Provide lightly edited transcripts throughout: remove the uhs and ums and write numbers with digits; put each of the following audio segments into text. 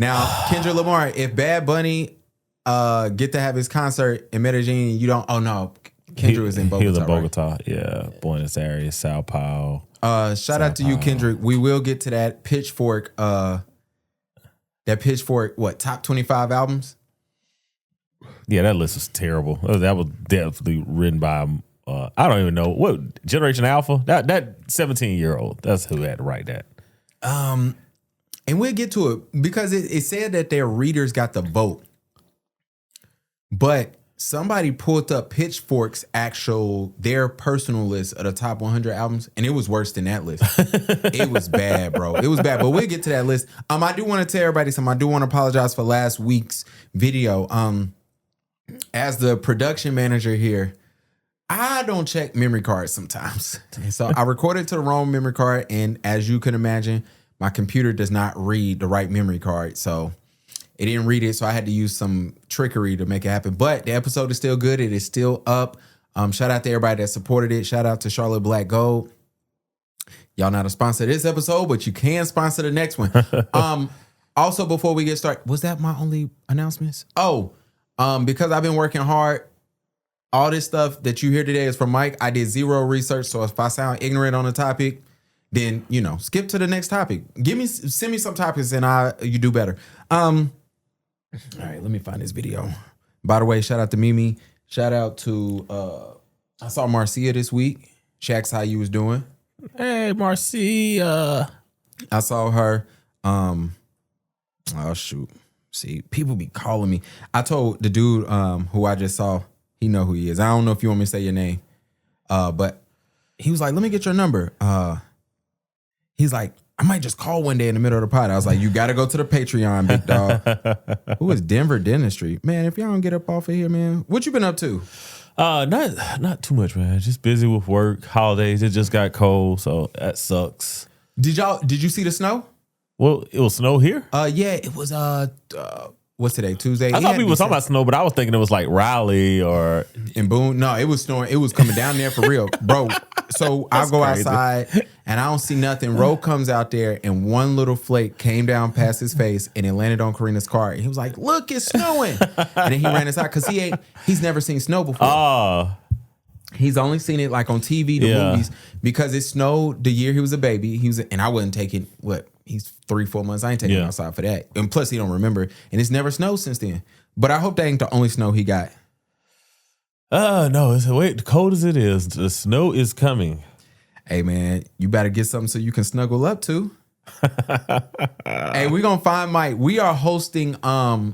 Now, Kendrick Lamar, if Bad Bunny get to have his concert in Medellin, you don't. Oh no, Kendrick was in Bogota. He was in Bogota, right? yeah. Buenos Aires, Sao Paulo. Shout out to you, Kendrick. We will get to that Pitchfork. What top 25 albums? Yeah, that list was terrible. That was definitely written by I don't even know what Generation Alpha. That 17-year-old. That's who had to write that. And we'll get to it because it said that their readers got the vote, but somebody pulled up Pitchfork's their personal list of the top 100 albums, and it was worse than that list. It was bad, bro. It was bad, but we'll get to that list. I do want to tell everybody something. I do want to apologize for last week's video. As the production manager here, I don't check memory cards sometimes. And so I recorded to the wrong memory card, and as you can imagine, my computer does not read the right memory card, so it didn't read it, so I had to use some trickery to make it happen. But the episode is still good. It is still up. Shout out to everybody that supported it. Shout out to Charlotte Black Gold. Y'all not a sponsor of this episode, but you can sponsor the next one. Also, before we get started, was that my only announcements? Because I've been working hard, all this stuff that you hear today is from Mike. I did zero research, so if I sound ignorant on the topic, then, skip to the next topic. Send me some topics and you do better. All right, let me find this video. By the way, shout out to Mimi. Shout out to, I saw Marcia this week. She asked how you was doing. Hey, Marcia. I saw her. Oh, shoot. See, people be calling me. I told the dude who I just saw, he know who he is. I don't know if you want me to say your name. But he was like, let me get your number. He's like, I might just call one day in the middle of the pod. I was like, you got to go to the Patreon, big dog. Who is Denver Dentistry? Man, if y'all don't get up off of here, man. What you been up to? Not too much, man. Just busy with work, holidays. It just got cold, so that sucks. Did you see the snow? Well, it will snow here? Yeah, it was what's today? Tuesday? I thought people were talking about snow, but I was thinking it was like Raleigh or in Boone. No, it was snowing. It was coming down there for real, bro. So I go crazy. Outside and I don't see nothing. Ro comes out there and one little flake came down past his face and it landed on Karina's car. And he was like, "Look, it's snowing!" And then he ran inside because he's never seen snow before. Oh. He's only seen it like on TV, the movies, because it snowed the year he was a baby. And I wouldn't take it. He's 3-4 months. I ain't taking him outside for that. And plus, he don't remember. And it's never snowed since then. But I hope that ain't the only snow he got. No. Wait, cold as it is, the snow is coming. Hey, man, you better get something so you can snuggle up to. Hey, we're going to find Mike. We are hosting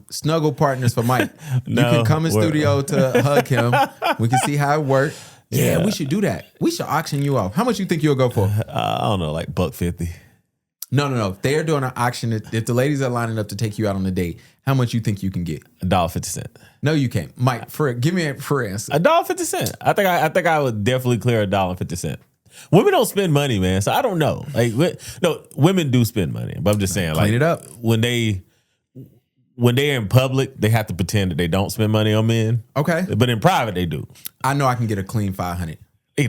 snuggle partners for Mike. You can come in studio to hug him. We can see how it works. Yeah, we should do that. We should auction you off. How much you think you'll go for? I don't know, like $1.50. No. They're doing an auction. If the ladies are lining up to take you out on a date, how much you think you can get? $1.50. No, you can't. Mike, give me a for answer. $1.50. I think I would definitely clear $1.50. Women don't spend money, man. So I don't know. Women do spend money, but I'm just saying, clean it up. When they're in public, they have to pretend that they don't spend money on men. Okay, but in private, they do. I know I can get a clean 500.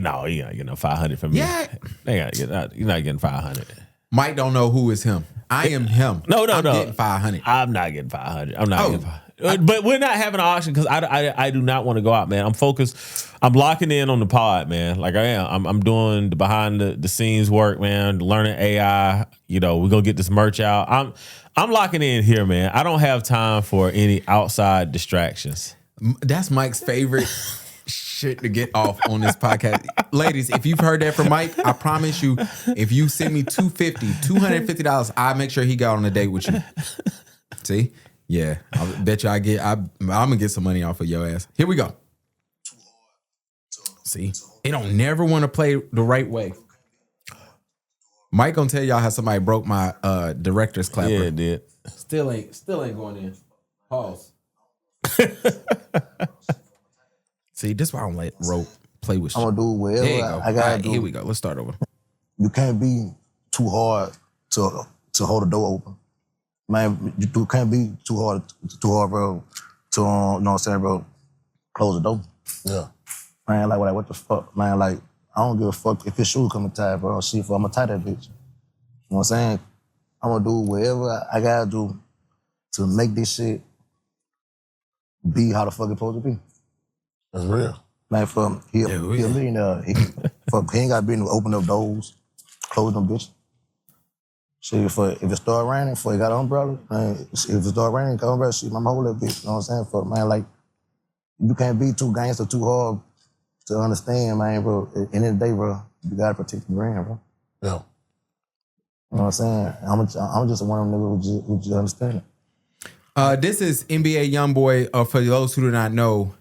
No, you're not getting 500 from me. Yeah, you're not getting 500. Mike don't know who is him. I am him. No. I'm getting 500. I'm not getting 500. I'm not getting 500. But we're not having an auction because I do not want to go out, man. I'm focused. I'm locking in on the pod, man. Like I am. I'm doing the behind the scenes work, man. Learning AI. We're gonna get this merch out. I'm locking in here, man. I don't have time for any outside distractions. That's Mike's favorite shit to get off on this podcast. Ladies, if you've heard that from Mike, I promise you, if you send me $250, I'll make sure he got on a date with you. See? Yeah. I bet you I'm gonna get some money off of your ass. Here we go. See? They don't never want to play the right way. Mike gonna tell y'all how somebody broke my director's clapper. Yeah, it did. Still ain't going in. Pause. See, this is why I don't let Ro play with shit. I'm gonna do whatever I gotta do. Here we go. Let's start over. You can't be too hard to hold the door open. Man, you can't be too hard, bro, to, you know what I'm saying, bro, close the door. Yeah. Man, like, what the fuck? Man, like, I don't give a fuck if your shoes come tied, bro. Shit, I'm gonna tie that bitch. You know what I'm saying? I'm gonna do whatever I gotta do to make this shit be how the fuck it's supposed to be. That's real. Man, he a millionaire. He ain't got to be able to open up doors, close them bitches. Shit, if it start raining, he got an umbrella, man, if it start raining, got an umbrella, shit, I'ma hold that bitch, you know what I'm saying? Man, like, you can't be too gangster, too hard to understand, man, bro. At the end of the day, bro, you gotta protect the brand, bro. Yeah. You know what I'm saying? I'm just one of them niggas who just understand it. This is NBA Youngboy. For those who do not know,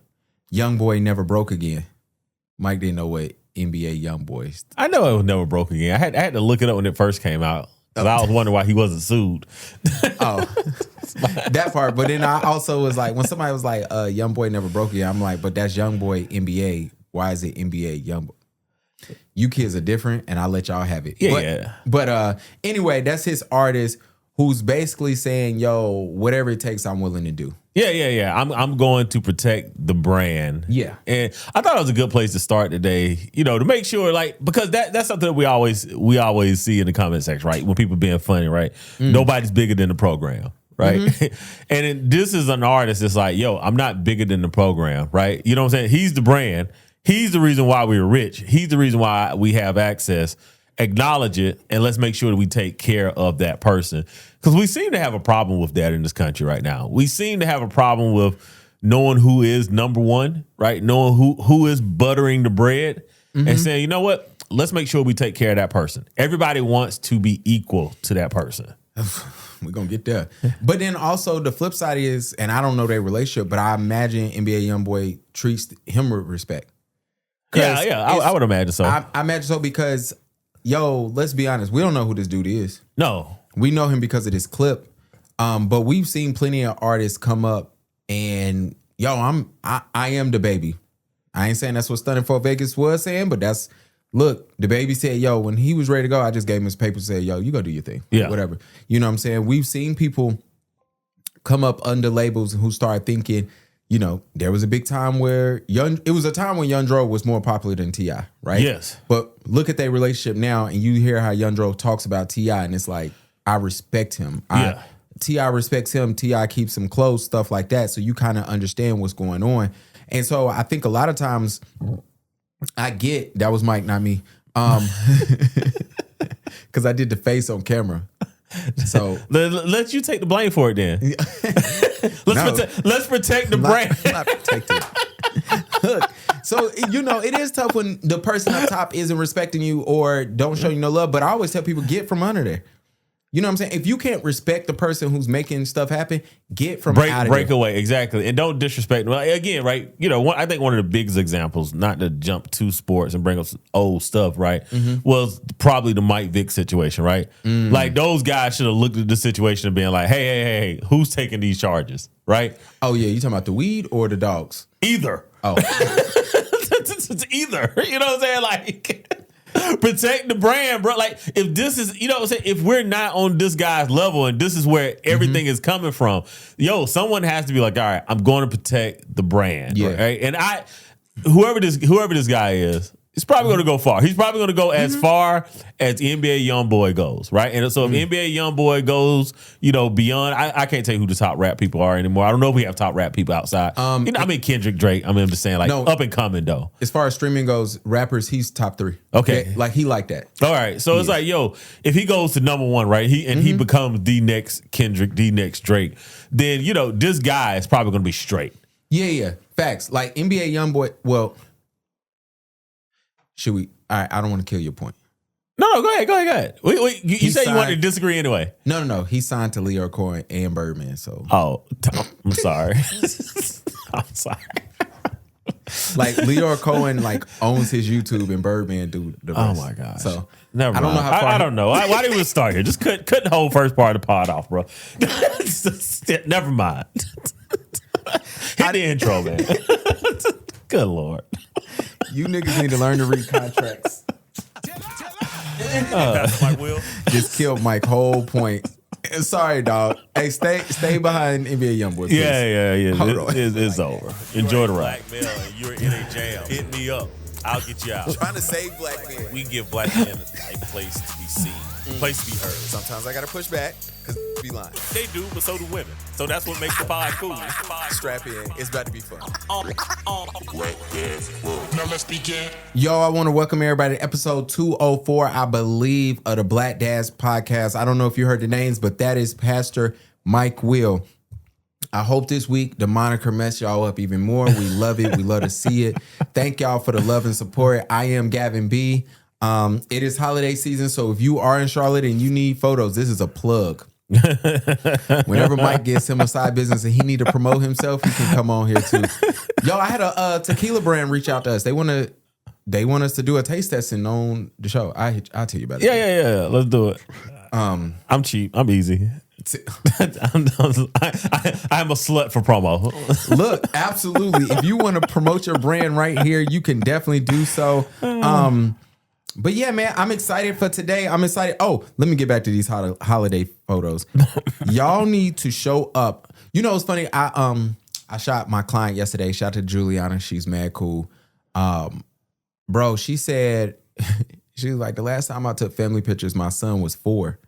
Youngboy never broke again. Mike didn't know what NBA Youngboy is. I know it was never broke again. I had to look it up when it first came out. Cause I was wondering why he wasn't sued. Oh, that part. But then I also was like, when somebody was like, Youngboy never broke again, I'm like, but that's Youngboy NBA. Why is it NBA Youngboy? You kids are different, and I'll let y'all have it. Yeah. But anyway, that's his artist who's basically saying, yo, whatever it takes, I'm willing to do. Yeah. I'm going to protect the brand. Yeah. And I thought it was a good place to start today, to make sure, like, because that's something that we always see in the comment section, right? When people being funny, right? Nobody's bigger than the program, right? And this is an artist that's like, yo, I'm not bigger than the program, right? You know what I'm saying? He's the brand. He's the reason why we're rich. He's the reason why we have access. Acknowledge it, and let's make sure that we take care of that person. Because we seem to have a problem with that in this country right now. We seem to have a problem with knowing who is number one, right? Knowing who is buttering the bread and saying, you know what? Let's make sure we take care of that person. Everybody wants to be equal to that person. We're going to get there. But then also the flip side is, and I don't know their relationship, but I imagine NBA Youngboy treats him with respect. Yeah, I would imagine so. I imagine so because, yo, let's be honest. We don't know who this dude is. No. We know him because of this clip. But we've seen plenty of artists come up and, yo, I am the baby. I ain't saying that's what Stunning for Vegas was saying, but look, the baby said, yo, when he was ready to go, I just gave him his paper and said, yo, you go do your thing. Yeah. Whatever. You know what I'm saying? We've seen people come up under labels who start thinking, there was a big time where it was a time when Young Dro was more popular than T.I., right? Yes. But look at their relationship now, and you hear how Young Dro talks about T.I., and it's like, I respect him. Yeah. T.I. respects him. T.I. keeps him close, stuff like that. So you kind of understand what's going on. And so I think a lot of times I get, that was Mike, not me, because I did the face on camera. So let you take the blame for it then. Let's protect the brand. Not protected. Look, so it is tough when the person up top isn't respecting you or don't show you no love. But I always tell people, get from under there. You know what I'm saying? If you can't respect the person who's making stuff happen, get from out of break there. away, exactly, and don't disrespect. Well, again, right? I think one of the biggest examples, not to jump to sports and bring up old stuff, right, was probably the Mike Vick situation, right? Like those guys should have looked at the situation and been like, hey, who's taking these charges, right? Oh yeah, you talking about the weed or the dogs? Either. Oh, it's either. You know what I'm saying? Like. Protect the brand, bro. Like, if this is, what I'm saying, if we're not on this guy's level and this is where everything is coming from, someone has to be like, all right, I'm going to protect the brand. Yeah. Right? And whoever this guy is, he's probably going to go far. He's probably going to go as far as NBA Youngboy goes, right? And so if NBA Youngboy goes, beyond, I can't tell you who the top rap people are anymore. I don't know if we have top rap people outside. Kendrick, Drake. I'm just saying, like, up and coming though. As far as streaming goes, rappers, he's top 3. Okay, like he like that. All right, so it's like, if he goes to number 1, right? He becomes the next Kendrick, the next Drake. Then this guy is probably going to be straight. Yeah, facts. Like NBA Youngboy. Well. Should we? All right, I don't want to kill your point. No, go ahead. Wait, you said you wanted to disagree anyway. No. He signed to Leo Cohen and Birdman, so. Oh, I'm sorry. I'm sorry. Like Leo Cohen, owns his YouTube and Birdman do the rest. Oh my gosh. So never mind. I don't know how far. I don't know. Why did we start here? Just cut the whole first part of the pod off, bro. Never mind. Hit the intro, man. Good Lord. You niggas need to learn to read contracts. That's my will. Just killed Mike's whole point. Sorry, dog. Hey, stay behind NBA Youngboy, please. Yeah. Hold on. It's over. Enjoy the ride. Black male and you're in a jam. Hit me up. I'll get you out. Trying to save black men. We give black men a place to be seen. Place to be heard. Sometimes I gotta push back because be lying. They do, but so do women. So that's what makes the pod cool. Strap in. It's about to be fun. Now let's begin. Yo, I want to welcome everybody to episode 204, I believe, of the Black Dads Podcast. I don't know if you heard the names, but that is Pastor Mike Will. I hope this week the moniker messed y'all up even more. We love it. We love to see it. Thank y'all for the love and support. I am Gavin B. It is holiday season, so if you are in Charlotte and you need photos, this is a plug. Whenever Mike gets him a side business and he need to promote himself, he can come on here too. Yo, I had a tequila brand reach out to us. They want us to do a taste testing on the show. I'll tell you about it. Yeah. Let's do it. I'm cheap. I'm easy. I'm a slut for promo. Look, absolutely. If you want to promote your brand right here, you can definitely do so. But yeah, man, I'm excited for today. I'm excited. Oh, let me get back to these holiday photos. Y'all need to show up. You know, it's funny. I shot my client yesterday. Shout out to Juliana. She's mad cool. Bro, she said, she was like, the last time I took family pictures, my son was 4.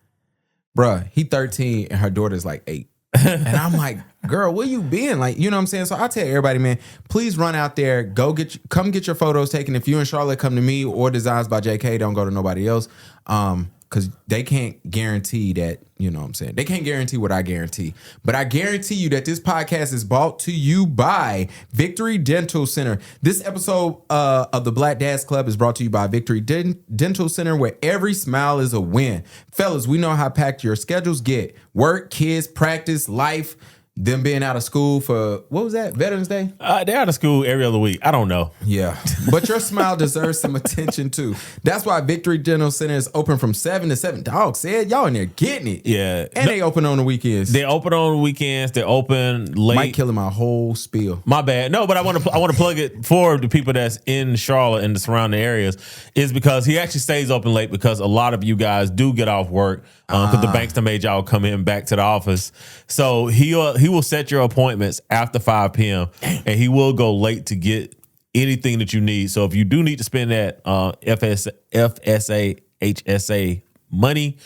Bruh, he 13 and her daughter's like 8. And I'm like, girl, where you been? Like, you know what I'm saying? So I tell everybody, man, please run out there, come get your photos taken. If you're in Charlotte, come to me or Designs by JK. Don't go to nobody else. Because they can't guarantee that, you know what I'm saying? They can't guarantee what I guarantee. But I guarantee you that this podcast is brought to you by Victory Dental Center. This episode of the Black Dads Club is brought to you by Victory Dental Center, where every smile is a win. Fellas, we know how packed your schedules get. Work, kids, practice, life. Them being out of school for, what was that, Veterans Day? They're out of school every other week. I don't know. Yeah. But your smile deserves some attention, too. That's why Victory Dental Center is open from 7 to 7. Dog said y'all in there getting it. Yeah. And they open on the weekends. They're open on the weekends. They're open late. Might killing my whole spiel. My bad. No, but I want to plug it for the people that's in Charlotte and the surrounding areas, is because he actually stays open late because a lot of you guys do get off work because the banks that made y'all come in back to the office. So he will set your appointments after 5 p.m. and he will go late to get anything that you need. So if you do need to spend that FSA, HSA money,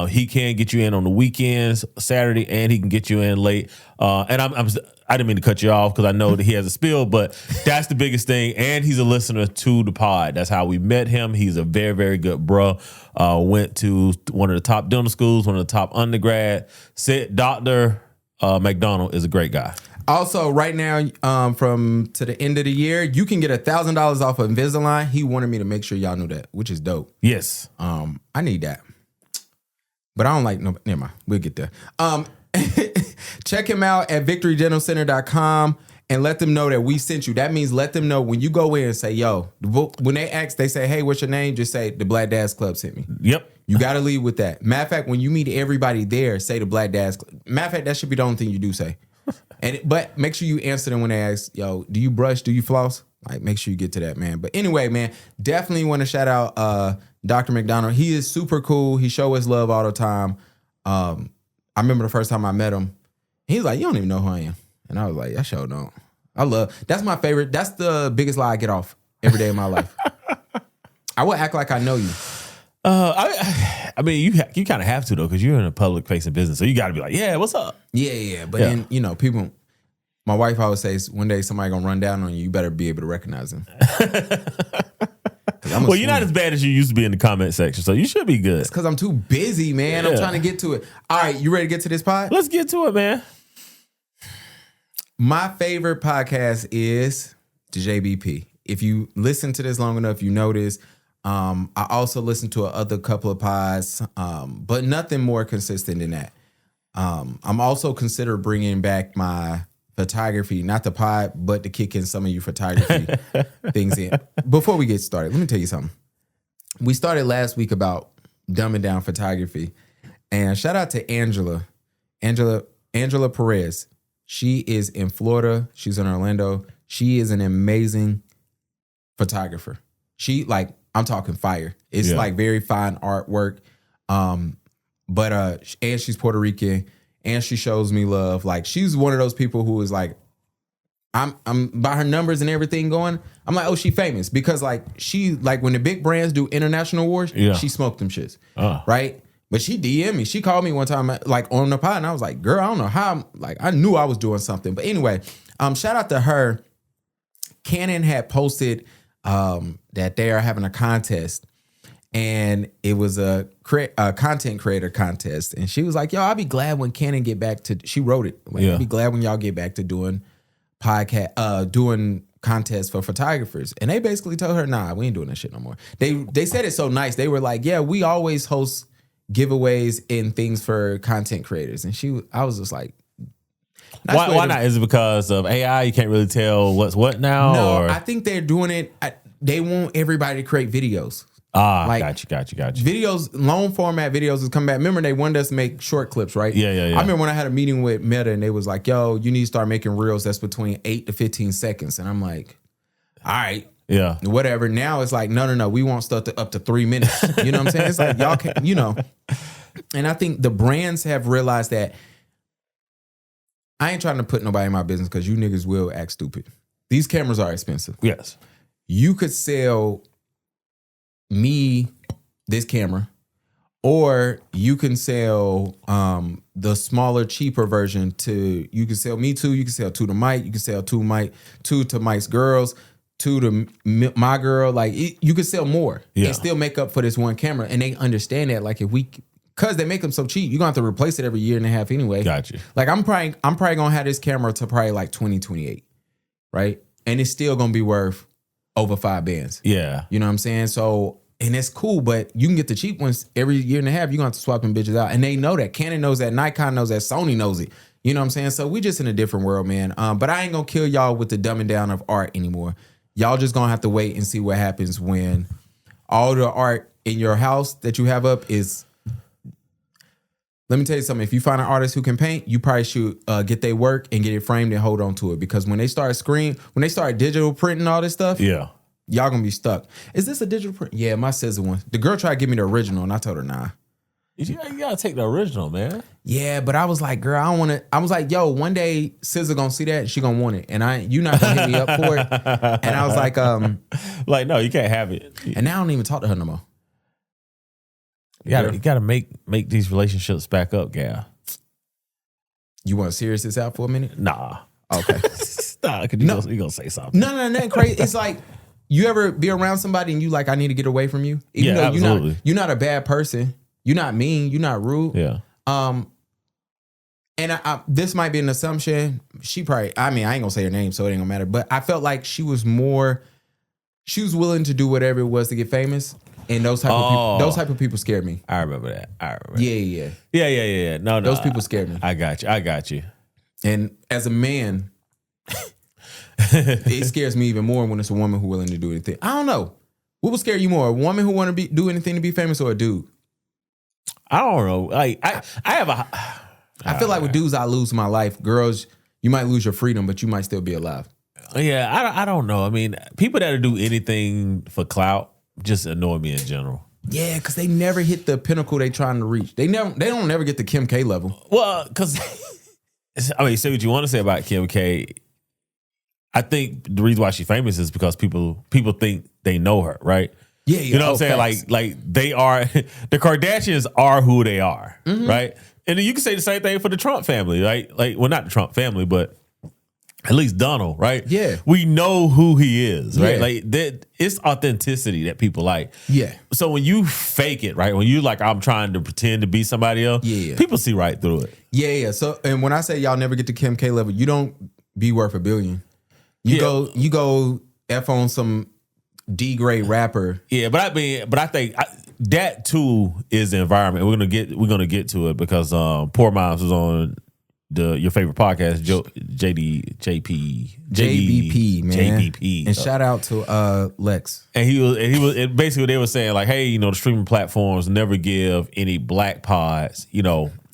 he can get you in on the weekends, Saturday, and he can get you in late. And I didn't mean to cut you off because I know that he has a spill, but that's the biggest thing. And he's a listener to the pod. That's how we met him. He's a very, very good bro. Went to one of the top dental schools, one of the top undergrad. Dr. McDonald is a great guy. Also, right now, from to the end of the year, you can get $1,000 off of Invisalign. He wanted me to make sure y'all knew that, which is dope. Yes. I need that. But I don't like no. Never mind. We'll get there. Check him out at victorydentalcenter.com and let them know that we sent you. That means let them know when you go in and say, yo, when they ask, they say, hey, what's your name? Just say the Black Dads Club sent me. Yep. You got to leave with that. Matter of fact, when you meet everybody there, say the Black Dads Club. Matter of fact, that should be the only thing you do say. But make sure you answer them when they ask, yo, do you brush? Do you floss? Like, make sure you get to that, man. But anyway, man, definitely want to shout out Dr. McDonald. He is super cool. He show us love all the time. I remember the first time I met him. He's like, you don't even know who I am. And I was like, I sure don't. That's my favorite. That's the biggest lie I get off every day of my life. I will act like I know you. I mean, you kind of have to, though, because you're in a public facing business. So you got to be like, yeah, what's up? Yeah. But then, you know, people, my wife always says, one day somebody going to run down on you. You better be able to recognize them. Well, you're not as bad as you used to be in the comment section, so you should be good. It's because I'm too busy, man. Yeah. I'm trying to get to it. All right, you ready to get to this pod? Let's get to it, man. My favorite podcast is the JBP. If you listen to this long enough, you know this. I also listen to other couple of pods, but nothing more consistent than that. I'm also consider bringing back my photography, not the pod, but to kick in some of your photography things in. Before we get started, let me tell you something. We started last week about dumbing down photography, and shout out to Angela Perez. She is in Florida. She's in Orlando. She is an amazing photographer. I'm talking fire. It's like very fine artwork. But and she's Puerto Rican, and she shows me love. Like, she's one of those people who is like, I'm by her numbers and everything going, I'm like, oh, she famous. Because like, she, like, when the big brands do international awards, she smoked them shits. Right? But she DM'd me. She called me one time, like on the pod, and I was like, girl, I don't know how. Like, I knew I was doing something. But anyway, shout out to her. Canon had posted that they are having a contest, and it was a content creator contest. And she was like, yo, I'll be glad when Canon get back to, she wrote it. Like, I'll be glad when y'all get back to doing doing contests for photographers. And they basically told her, nah, we ain't doing that shit no more. They said it so nice. They were like, yeah, we always host giveaways and things for content creators. And I was just like, why not? Is it because of AI? You can't really tell what's what now? No, or? I think they're doing it. They want everybody to create videos. Got you. Videos, long format videos is coming back. Remember, they wanted us to make short clips, right? Yeah. I remember when I had a meeting with Meta and they was like, yo, you need to start making reels that's between 8 to 15 seconds. And I'm like, all right. Yeah. Whatever. Now it's like, no. We want stuff up to 3 minutes. You know what I'm saying? It's like, y'all can't, And I think the brands have realized that I ain't trying to put nobody in my business because you niggas will act stupid. These cameras are expensive. Yes. You could sell me this camera, or you can sell the smaller, cheaper version you can sell me 2, you can sell 2 to Mike, you can sell 2 to Mike's girls, 2 to my girl. Like, you could sell more and still make up for this one camera. And they understand that, like, because they make them so cheap, you're going to have to replace it every year and a half anyway. Gotcha. Like, I'm probably going to have this camera to probably like 2028, right? And it's still going to be worth over 5 bands. Yeah. You know what I'm saying? So, and it's cool, but you can get the cheap ones every year and a half. You're going to have to swap them bitches out. And they know that. Canon knows that. Nikon knows that. Sony knows it. You know what I'm saying? So we just in a different world, man. But I ain't going to kill y'all with the dumbing down of art anymore. Y'all just going to have to wait and see what happens when all the art in your house that you have up is... Let me tell you something. If you find an artist who can paint, you probably should get their work and get it framed and hold on to it. Because when they start digital printing all this stuff, y'all gonna be stuck. Is this a digital print? Yeah, my scissor one. The girl tried to give me the original, and I told her nah. You gotta take the original, man. Yeah, but I was like, girl, I don't want to. I was like, yo, one day SZA gonna see that and she gonna want it, and you're not gonna hit me up for it. And I was like, like, no, you can't have it. And now I don't even talk to her no more. You gotta make these relationships back up, gal. You want to serious this out for a minute? Nah. Okay. Nah, you gonna say something. No, nothing crazy. It's like, you ever be around somebody and you like, I need to get away from you? Even though absolutely. You're not a bad person. You're not mean. You're not rude. Yeah. And this might be an assumption. She probably, I ain't gonna say her name, so it ain't gonna matter. But I felt like she was willing to do whatever it was to get famous. And those type of people scared me. I remember that. Yeah. No. Those people scared me. I got you. And as a man, it scares me even more when it's a woman who's willing to do anything. I don't know. What would scare you more? A woman who want to do anything to be famous, or a dude? I don't know. Like I feel like with dudes, I lose my life. Girls, you might lose your freedom, but you might still be alive. Yeah, I don't know. I mean, people that do anything for clout just annoy me in general. Yeah, because they never hit the pinnacle they trying to reach. They don't never get the Kim K level. Well, because say what you want to say about Kim K. I think the reason why she's famous is because people think they know her, right? Yeah. You know what I'm saying? Facts. Like they are, the Kardashians are who they are, right? And then you can say the same thing for the Trump family, right? Like, well, not the Trump family, but at least Donald, right? Yeah. We know who he is, right? Yeah. Like, it's authenticity that people like. Yeah. So when you fake it, right? When you like, I'm trying to pretend to be somebody else, people see right through it. Yeah. So, and when I say y'all never get to Kim K level, you don't be worth $1 billion. You go F on some D-grade rapper. Yeah, but I think that too is the environment. We're gonna get to it because Poor Moms was on your favorite podcast, JBP, man. JBP. And shout out to Lex. And he was basically, they were saying like, hey, the streaming platforms never give any black pods,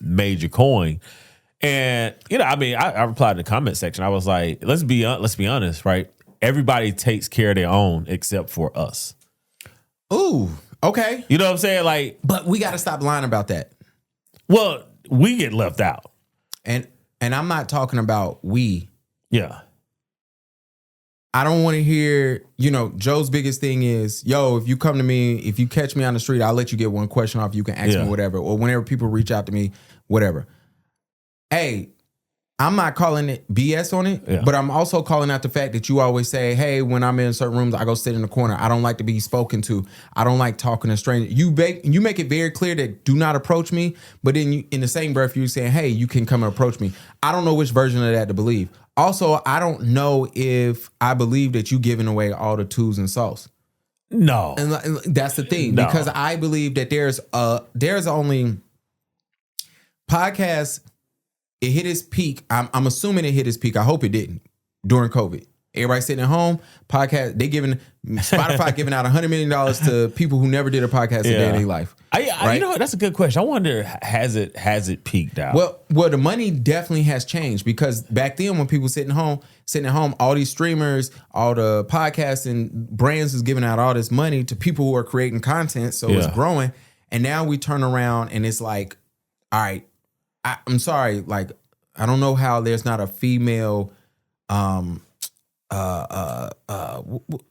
major coin. And I replied in the comment section. I was like, let's be honest, right? Everybody takes care of their own except for us. Ooh, okay. You know what I'm saying? Like, but we got to stop lying about that. Well, we get left out. And I'm not talking about we. Yeah. I don't want to hear, Joe's biggest thing is, yo, if you come to me, if you catch me on the street, I'll let you get one question off. You can ask me whatever. Or whenever people reach out to me, whatever. Hey, I'm not calling it BS on it, but I'm also calling out the fact that you always say, hey, when I'm in certain rooms, I go sit in the corner. I don't like to be spoken to. I don't like talking to strangers. You make it very clear that do not approach me, but then in the same breath, you're saying, hey, you can come and approach me. I don't know which version of that to believe. Also, I don't know if I believe that you giving away all the tools and sauce. No. And that's the thing, because I believe that there's only podcasts. It hit its peak. I'm assuming it hit its peak. I hope it didn't during COVID. Everybody sitting at home, podcast. Spotify giving out $100 million to people who never did a podcast a day in their life. Right? You know what? That's a good question. I wonder, has it peaked out? Well, the money definitely has changed, because back then when people sitting at home, all these streamers, all the podcasts and brands is giving out all this money to people who are creating content, so it's growing. And now we turn around and it's like, all right, I'm sorry, like, I don't know how there's not a female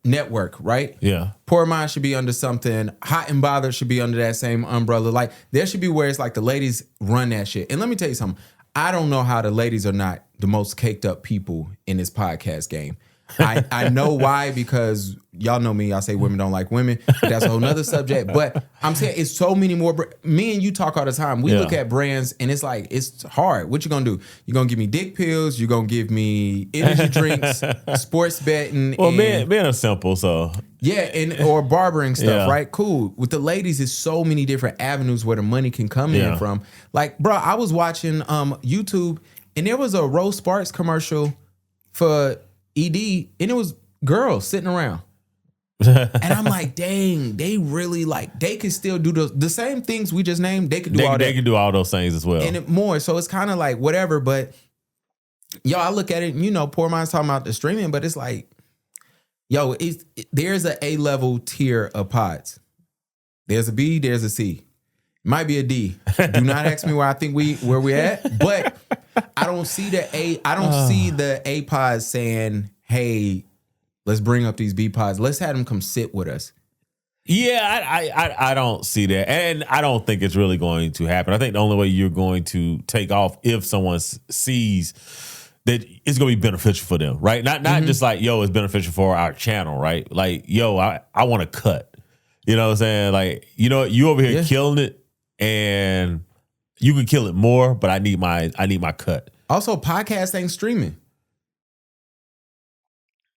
network, right? Yeah. Poor Mind should be under something. Hot and Bothered should be under that same umbrella. Like, there should be where it's like the ladies run that shit. And let me tell you something. I don't know how the ladies are not the most caked up people in this podcast game. I know why, because y'all know me. I say women don't like women, but that's a whole nother subject. But I'm saying it's so many more. Me and you talk all the time. We look at brands and it's like, it's hard. What you gonna do? You gonna give me dick pills? You gonna give me energy drinks, sports betting? Well, men are simple, so or barbering stuff, right? Cool. With the ladies, it's so many different avenues where the money can come in from. Like, bro, I was watching YouTube and there was a Rose Sparks commercial for ED, and it was girls sitting around. And I'm like, dang, they really they could still do the same things we just named. They could do all that. They could do all those things as well. And more. So it's kind of like whatever. But I look at it and, Poor Mind's talking about the streaming, but it's like, there's an A-level tier of pods. There's a B, there's a C. Might be a D. Do not ask me where I think where we at. But I don't see the A. I don't see the A pods saying, "Hey, let's bring up these B pods. Let's have them come sit with us." Yeah, I don't see that, and I don't think it's really going to happen. I think the only way you're going to take off if someone sees that it's going to be beneficial for them, right? Not just like, yo, it's beneficial for our channel, right? Like, yo, I want to cut. You know what I'm saying? Like, you over here killing it. And you can kill it more, but I need my cut. Also, podcast ain't streaming.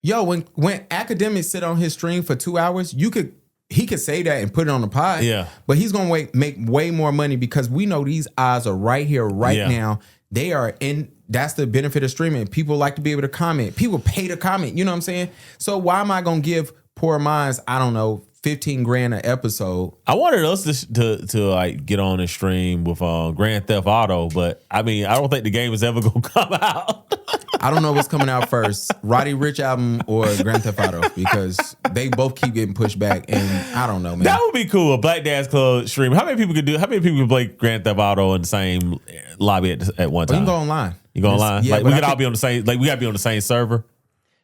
Yo, when academics sit on his stream for 2 hours, he could say that and put it on the pod. Yeah. But he's gonna make way more money, because we know these eyes are right here, now. They are in. That's the benefit of streaming. People like to be able to comment. People pay to comment. You know what I'm saying? So why am I gonna give Poor Minds, I don't know, $15,000 an episode? I wanted us to like get on and stream with Grand Theft Auto, but I mean, I don't think the game is ever gonna come out. I don't know what's coming out first, Roddy Ricch album or Grand Theft Auto, because they both keep getting pushed back, and I don't know, man. That would be cool. A Black Dance Club stream. How many people could play Grand Theft Auto in the same lobby at one time? You can go online. You go online? Yeah, like we could all be on the same. Like we got to be on the same server.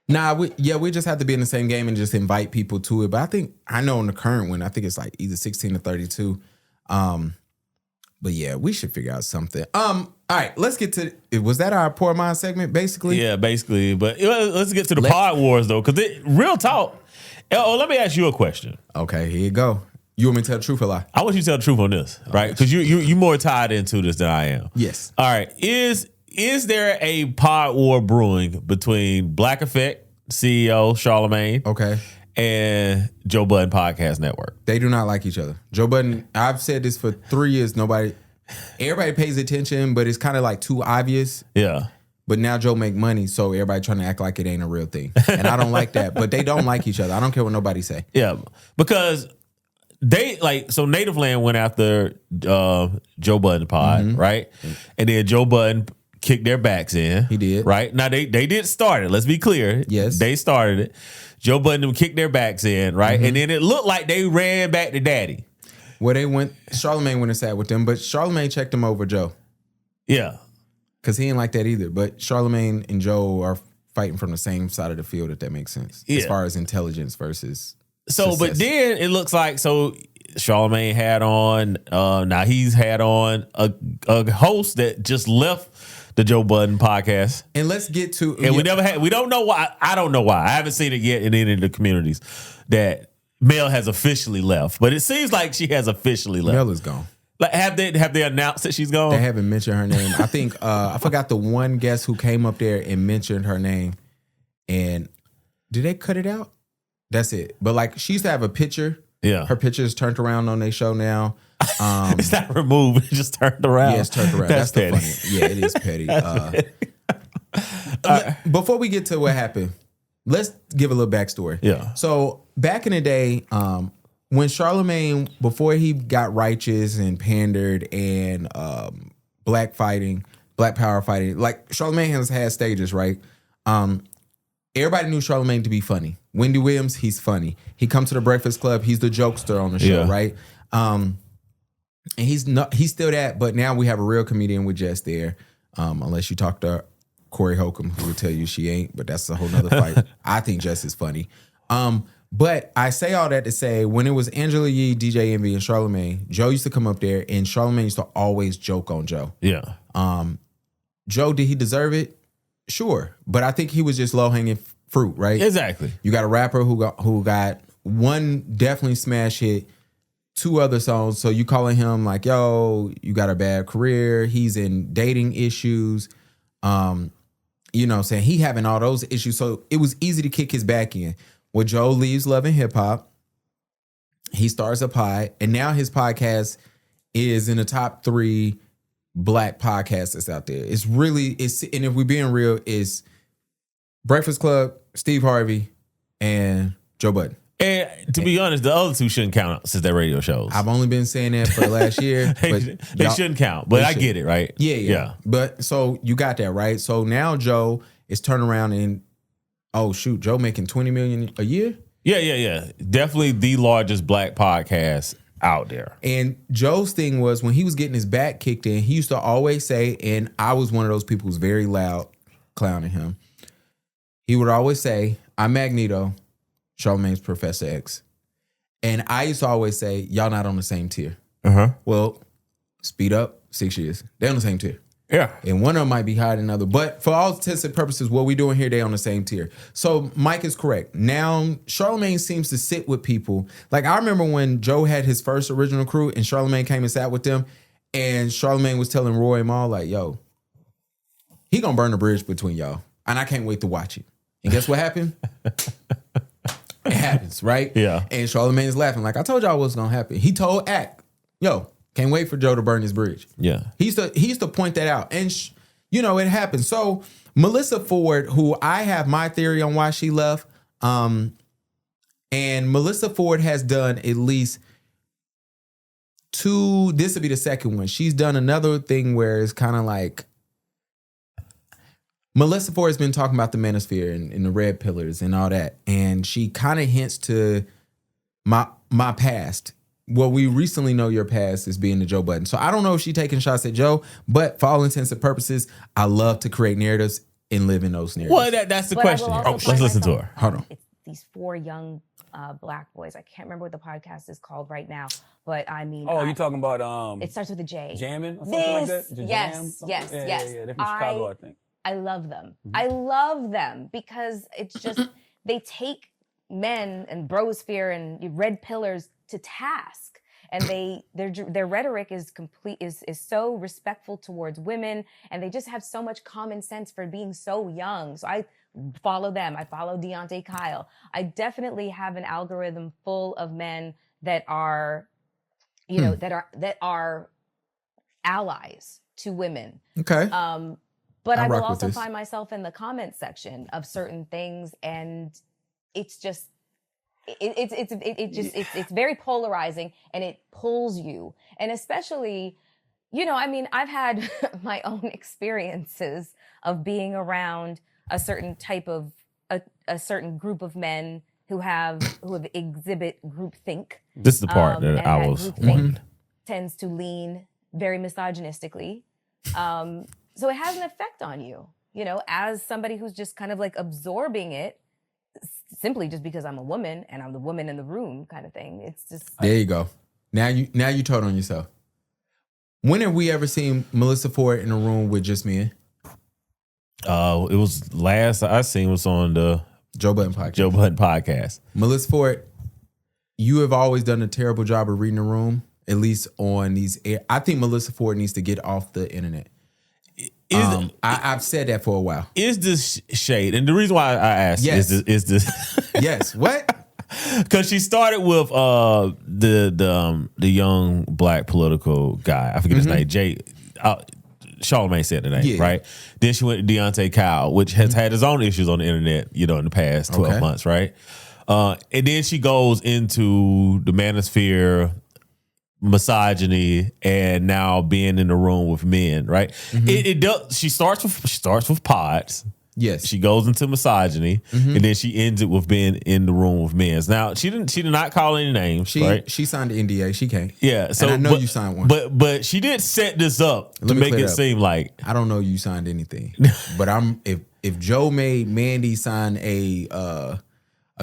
Nah, we just have to be in the same game and just invite people to it. But I know in the current one, I think it's like either 16 or 32. But yeah, we should figure out something. All right, let's get to. Was that our Poor Mind segment, basically? Yeah, basically. But let's get to the pod wars though, because real talk. Oh, let me ask you a question. Okay, here you go. You want me to tell the truth or lie? I want you to tell the truth on this, right? Because you more tied into this than I am. Yes. All right. Is there a pod war brewing between Black Effect CEO Charlamange, and Joe Budden Podcast Network? They do not like each other. Joe Budden, I've said this for 3 years. Everybody pays attention, but it's kind of like too obvious. Yeah. But now Joe make money, so everybody trying to act like it ain't a real thing. And I don't like that. But they don't like each other. I don't care what nobody say. Yeah. Because Native Land went after Joe Budden pod, right? And then Joe Budden kicked their backs in. He did. Right? Now, they did start it. Let's be clear. Yes. They started it. Joe Budden kicked their backs in, right? And then it looked like they ran back to Daddy. Well, Charlamagne went and sat with them, but Charlamagne checked him over Joe. Yeah. Because he ain't like that either. But Charlamagne and Joe are fighting from the same side of the field, if that makes sense. As far as intelligence versus So, success. but then it looks like, Charlamagne had on, now he's had on a host that just left the Joe Budden podcast. And let's get to... And we don't know why. I don't know why. I haven't seen it yet in any of the communities that Mel has officially left. But it seems like she has officially left. Mel is gone. Like, have they announced that she's gone? They haven't mentioned her name. I think I forgot the one guest who came up there and mentioned her name. And did they cut it out? That's it. But like, she used to have a picture. Yeah. Her picture is turned around on their show now. It's not removed. It's just turned around. Yeah, it's turned around. That's the petty. funny. Yeah, it is petty. Before we get to what happened, let's give a little backstory. Yeah. So back in the day, when Charlamagne, before he got righteous and pandered and black power fighting, like Charlamagne has had stages, right? Everybody knew Charlamagne to be funny. Wendy Williams, he's funny. He comes to the Breakfast Club, he's the jokester on the show, right? And he's still that, but now we have a real comedian with Jess there. Unless you talk to Corey Holcomb, who will tell you she ain't, but that's a whole nother fight. I think Jess is funny. But I say all that to say, when it was Angela Yee, DJ Envy, and Charlamagne, Joe used to come up there, and Charlamagne used to always joke on Joe. Yeah. Joe, did he deserve it? Sure. But I think he was just low-hanging fruit, right? Exactly. You got a rapper who got one definitely smash hit, 2 other songs. So you calling him like, yo, you got a bad career. He's in dating issues. You know what I'm saying? He having all those issues. So it was easy to kick his back in. Well, Joe leaves Love and Hip Hop. He starts a pod. And now his podcast is in the top 3 black podcasts that's out there. And if we're being real, it's Breakfast Club, Steve Harvey, and Joe Budden. And to be honest, the other 2 shouldn't count since they're radio shows. I've only been saying that for the last year. They shouldn't count, but I get it, right? Yeah. But so you got that, right? So now Joe is turning around and, oh shoot, Joe making $20 million a year? Yeah. Definitely the largest black podcast out there. And Joe's thing was, when he was getting his back kicked in, he used to always say, and I was one of those people who's very loud clowning him. He would always say, I'm Magneto, Charlamagne's Professor X. And I used to always say, y'all not on the same tier. Well, speed up, 6 years. They're on the same tier. Yeah. And one of them might be higher than another. But for all intents and purposes, what we doing here, they on the same tier. So Mike is correct. Now, Charlamagne seems to sit with people. Like, I remember when Joe had his first original crew and Charlamagne came and sat with them, and Charlamagne was telling Roy and Mal, like, yo, he gonna burn the bridge between y'all. And I can't wait to watch it. And guess what happened? It happens, right? Yeah. And Charlamagne is laughing. Like, I told y'all what's gonna happen. He told Act, yo, can't wait for Joe to burn his bridge. Yeah. He used to point that out. And, it happens. So Melyssa Ford, who I have my theory on why she left, and Melyssa Ford has done at least 2, this would be the second one. She's done another thing where it's kind of like, Melyssa Ford has been talking about the manosphere and the red pillars and all that. And she kind of hints to my past. Well, we recently know your past as being the Joe Budden. So I don't know if she's taking shots at Joe, but for all intents and purposes, I love to create narratives and live in those narratives. Well, that's the question. Let's listen to her. Hold on. It's these 4 young black boys. I can't remember what the podcast is called right now, but I mean. Oh, you talking about? It starts with a J. Jamming or something like that? Yes. Yeah, they're from Chicago, I think. I love them. I love them because it's just, they take men and brosphere and red pillars to task. And their rhetoric is so respectful towards women, and they just have so much common sense for being so young. So I follow them. I follow Deontay Kyle. I definitely have an algorithm full of men that are, that are allies to women. Okay. But I will also find myself in the comment section of certain things, and it's just. It's very polarizing, and it pulls you. And especially, I've had my own experiences of being around a certain type of a certain group of men who exhibit groupthink. This is the part that I was wondering. Tends to lean very misogynistically. So it has an effect on you. you know, as somebody who's just kind of like absorbing it simply just because I'm a woman and I'm the woman in the room kind of thing. It's just there you go. Now you told on yourself. When have we ever seen Melyssa Ford in a room with just men? It was last I seen was on the Joe Budden Podcast. Joe Budden Podcast. Melyssa Ford, you have always done a terrible job of reading the room, at least on these. I think Melyssa Ford needs to get off the internet. I've said that for a while. Is this shade? And the reason why I asked is this yes. What? Because she started with the young black political guy. I forget his name. Charlamagne said the name, right? Then she went to Deontay Kyle, which has had his own issues on the internet, you know, in the past 12 months, right? And then she goes into the manosphere, misogyny, and now being in the room with men, right? It does. She starts with pods. Yes. She goes into misogyny, and then she ends it with being in the room with men. Now, she did not call any names, right? She signed the NDA. She can't. Yeah. So and I know you signed one. But she did set this up to make it seem like I don't know you signed anything. But if Joe made Mandy sign a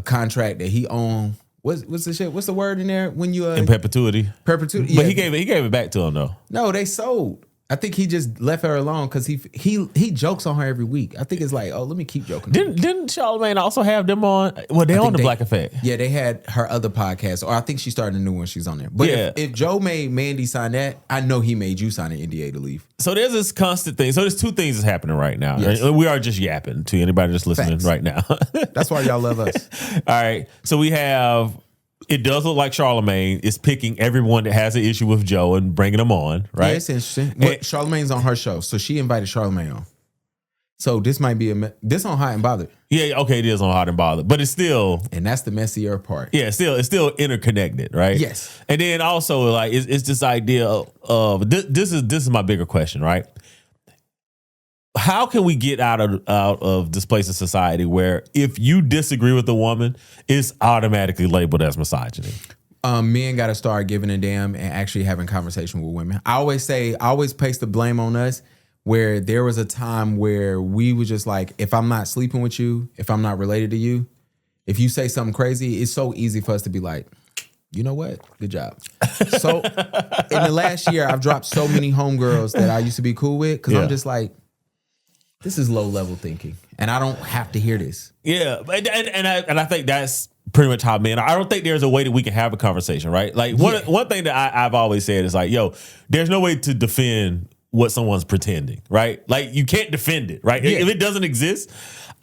contract that he owned, what's the shit? What's the word in there when you in perpetuity? Perpetuity. But yeah. he gave it back to him though. No, they sold. I think he just left her alone because he jokes on her every week. I think it's like, oh, let me keep joking. Didn't Charlamagne also have them on? Well, they on the Black Effect. Yeah, they had her other podcast, or I think she started a new one. She's on there. But if Joe made Mandy sign that, I know he made you sign an NDA to leave. So there's this constant thing. So there's two things that's happening right now. Yes. We are just yapping to anybody that's listening right now. That's why y'all love us. All right. So we have. It does look like Charlamagne is picking everyone that has an issue with Joe and bringing them on, right? Yeah, it's interesting. Charlamagne's on her show, so she invited Charlamagne on. So this might be this on Hot and Bothered. Yeah, okay, it is on Hot and Bothered, but it's still, and that's the messier part. Yeah, it's still interconnected, right? Yes. And then also like it's this idea of this is my bigger question, right? How can we get out of this place of society where if you disagree with a woman, it's automatically labeled as misogyny? Men got to start giving a damn and actually having conversation with women. I always place the blame on us, where there was a time where we were just like, if I'm not sleeping with you, if I'm not related to you, if you say something crazy, it's so easy for us to be like, you know what? Good job. So in the last year, I've dropped so many homegirls that I used to be cool with because I'm just like, this is low level thinking, and I don't have to hear this. Yeah, and I think that's pretty much how men are. I don't think there's a way that we can have a conversation, right? Like one thing that I've always said is like, yo, there's no way to defend what someone's pretending, right? Like you can't defend it, right? Yeah. If it doesn't exist,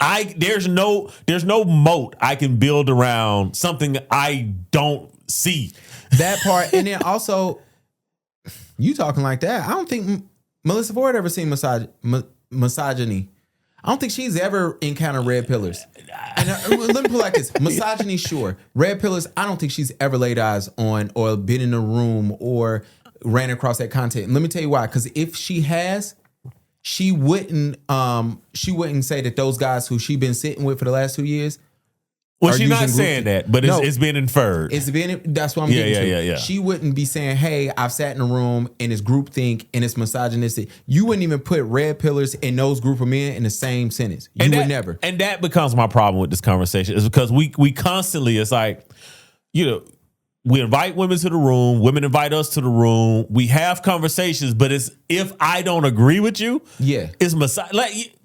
there's no moat I can build around something I don't see. That part, and then also, you talking like that? I don't think Melyssa Ford ever seen misogyny. I don't think she's ever encountered red pillars. And let me put it like this. Misogyny, sure. Red pillars, I don't think she's ever laid eyes on or been in a room or ran across that content. And let me tell you why. Because if she has, she wouldn't say that those guys who she been sitting with for the last 2 years. Well, she's not saying that, but it's been inferred. That's what I'm getting to. Yeah. She wouldn't be saying, hey, I've sat in a room and it's groupthink and it's misogynistic. You wouldn't even put red pillars and those group of men in the same sentence. You would never. And that becomes my problem with this conversation is because we constantly, it's like, you know, we invite women to the room, women invite us to the room. We have conversations, but it's if I don't agree with you, it's like,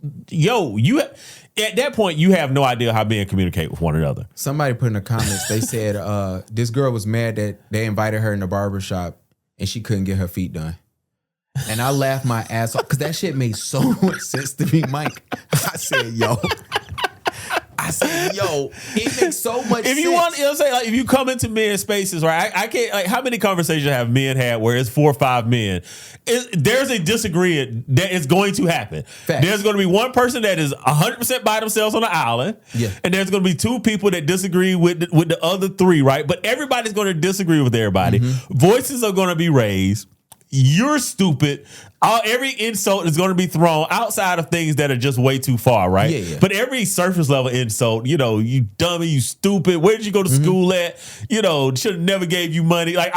at that point, you have no idea how men communicate with one another. Somebody put in the comments, they said this girl was mad that they invited her in the barbershop and she couldn't get her feet done. And I laughed my ass off because that shit made so much sense to me, Mike. I said, yo, it makes so much sense. If you want, if you come into men's spaces, right? I can't, like, how many conversations have men had where it's 4 or 5 men? There's a disagreement that is going to happen. Facts. There's going to be one person that is 100% by themselves on the island. Yeah. And there's going to be 2 people that disagree with the other 3, right? But everybody's going to disagree with everybody. Mm-hmm. Voices are going to be raised. You're stupid. Every insult is going to be thrown outside of things that are just way too far, right? Yeah. But every surface level insult, you dummy, you stupid. Where did you go to school at? Should have never gave you money. Like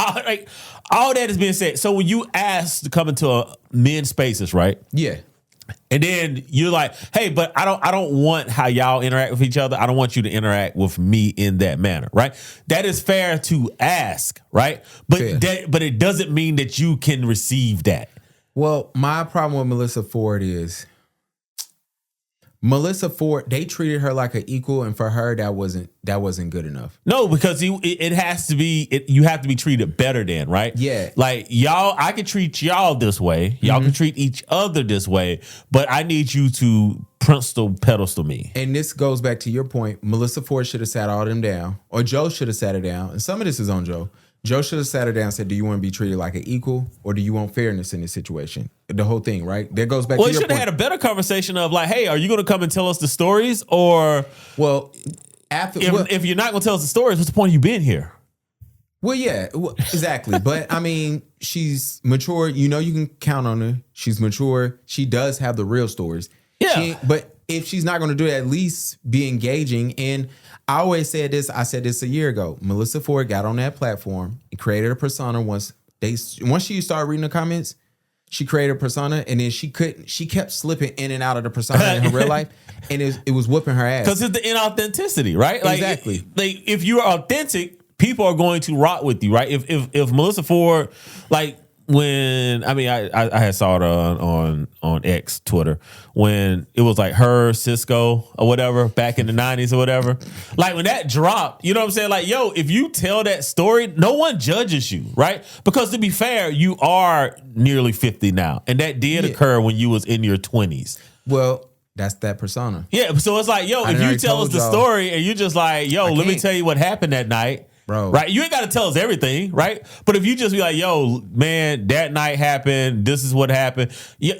all that is being said. So when you ask to come into men's spaces, right? Yeah. And then you're like, hey, but I don't want how y'all interact with each other. I don't want you to interact with me in that manner, right? That is fair to ask, right? But it doesn't mean that you can receive that. Well, my problem with Melyssa Ford is Melyssa Ford, they treated her like an equal, and for her that wasn't good enough. No, because it has to be, you have to be treated better than, right? Yeah. Like y'all, I can treat y'all this way. Y'all can treat each other this way, but I need you to pedestal me. And this goes back to your point. Melyssa Ford should have sat all them down, or Joe should have sat her down. And some of this is on Joe. Joe should have sat her down and said, do you want to be treated like an equal, or do you want fairness in this situation? The whole thing, right? That goes back to your point. Well, you should have had a better conversation of like, hey, are you going to come and tell us the stories? Or, well, if you're not going to tell us the stories, what's the point of you being here? Well, yeah, exactly. But I mean, she's mature. You know, you can count on her. She's mature. She does have the real stories. Yeah. But if she's not going to do it, at least be engaging. And I always said this. I said this a year ago. Melyssa Ford got on that platform and created a persona. Once she started reading the comments, she created a persona, and then she kept slipping in and out of the persona in her real life, and it was whooping her ass. Because it's the inauthenticity, right? Like, exactly. Like if you are authentic, people are going to rock with you, right? If Melyssa Ford, like when I had saw it on X, Twitter, when it was like her, Cisco or whatever back in the 90s or whatever. Like when that dropped, you know what I'm saying? Like, yo, if you tell that story, no one judges you, right? Because to be fair, you are nearly 50 now, and that did occur when you was in your 20s. Well, that's that persona. Yeah, so it's like, yo, if you tell us the story and you just like, yo, let me tell you what happened that night. Bro. Right? You ain't got to tell us everything, right? But if you just be like, yo, man, that night happened. This is what happened.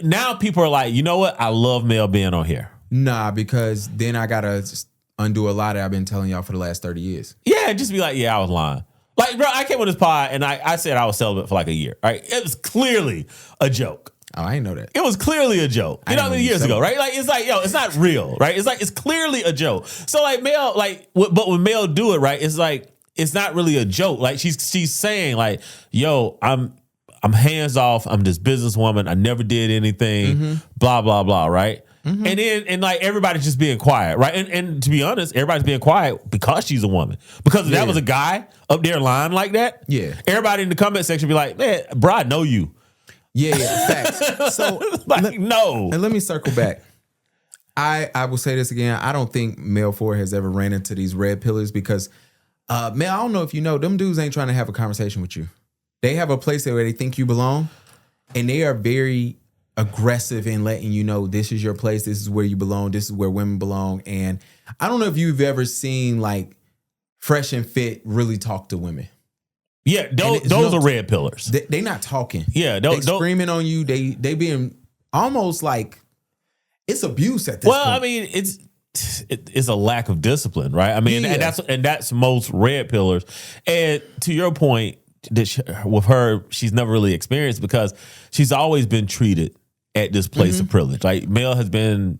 Now people are like, you know what? I love Mel being on here. Nah, because then I got to undo a lot that I've been telling y'all for the last 30 years. Yeah, just be like, yeah, I was lying. Like, bro, I came on this pod and I said I was celibate for like a year, right? It was clearly a joke. Oh, I didn't know that. It was clearly a joke. You know how many years ago, right? Like, it's like, yo, it's not real, right? It's like, it's clearly a joke. So like Mel, like, but when Mel do it, right, it's like, it's not really a joke. Like she's saying like, yo, I'm hands off. I'm this businesswoman. I never did anything, blah, blah, blah. Right. And then, like everybody's just being quiet. Right. And to be honest, everybody's being quiet because she's a woman, because if that was a guy up there lying like that. Yeah. Everybody in the comment section be like, man, bro, I know you. Yeah. Facts. So like, no. And let me circle back. I will say this again. I don't think Mel Ford has ever ran into these red pillars because Mel, I don't know if you know, them dudes ain't trying to have a conversation with you. They have a place where they think you belong, and they are very aggressive in letting you know this is your place, this is where you belong, this is where women belong. And I don't know if you've ever seen like Fresh and Fit really talk to women. Yeah, those are red pillars. They not talking. Yeah, they screaming on you. They being almost like it's abuse at this point. Well, I mean, it's a lack of discipline, right? I mean, and that's most red pillars. And to your point, with her, she's never really experienced because she's always been treated at this place of privilege. Like Mel has been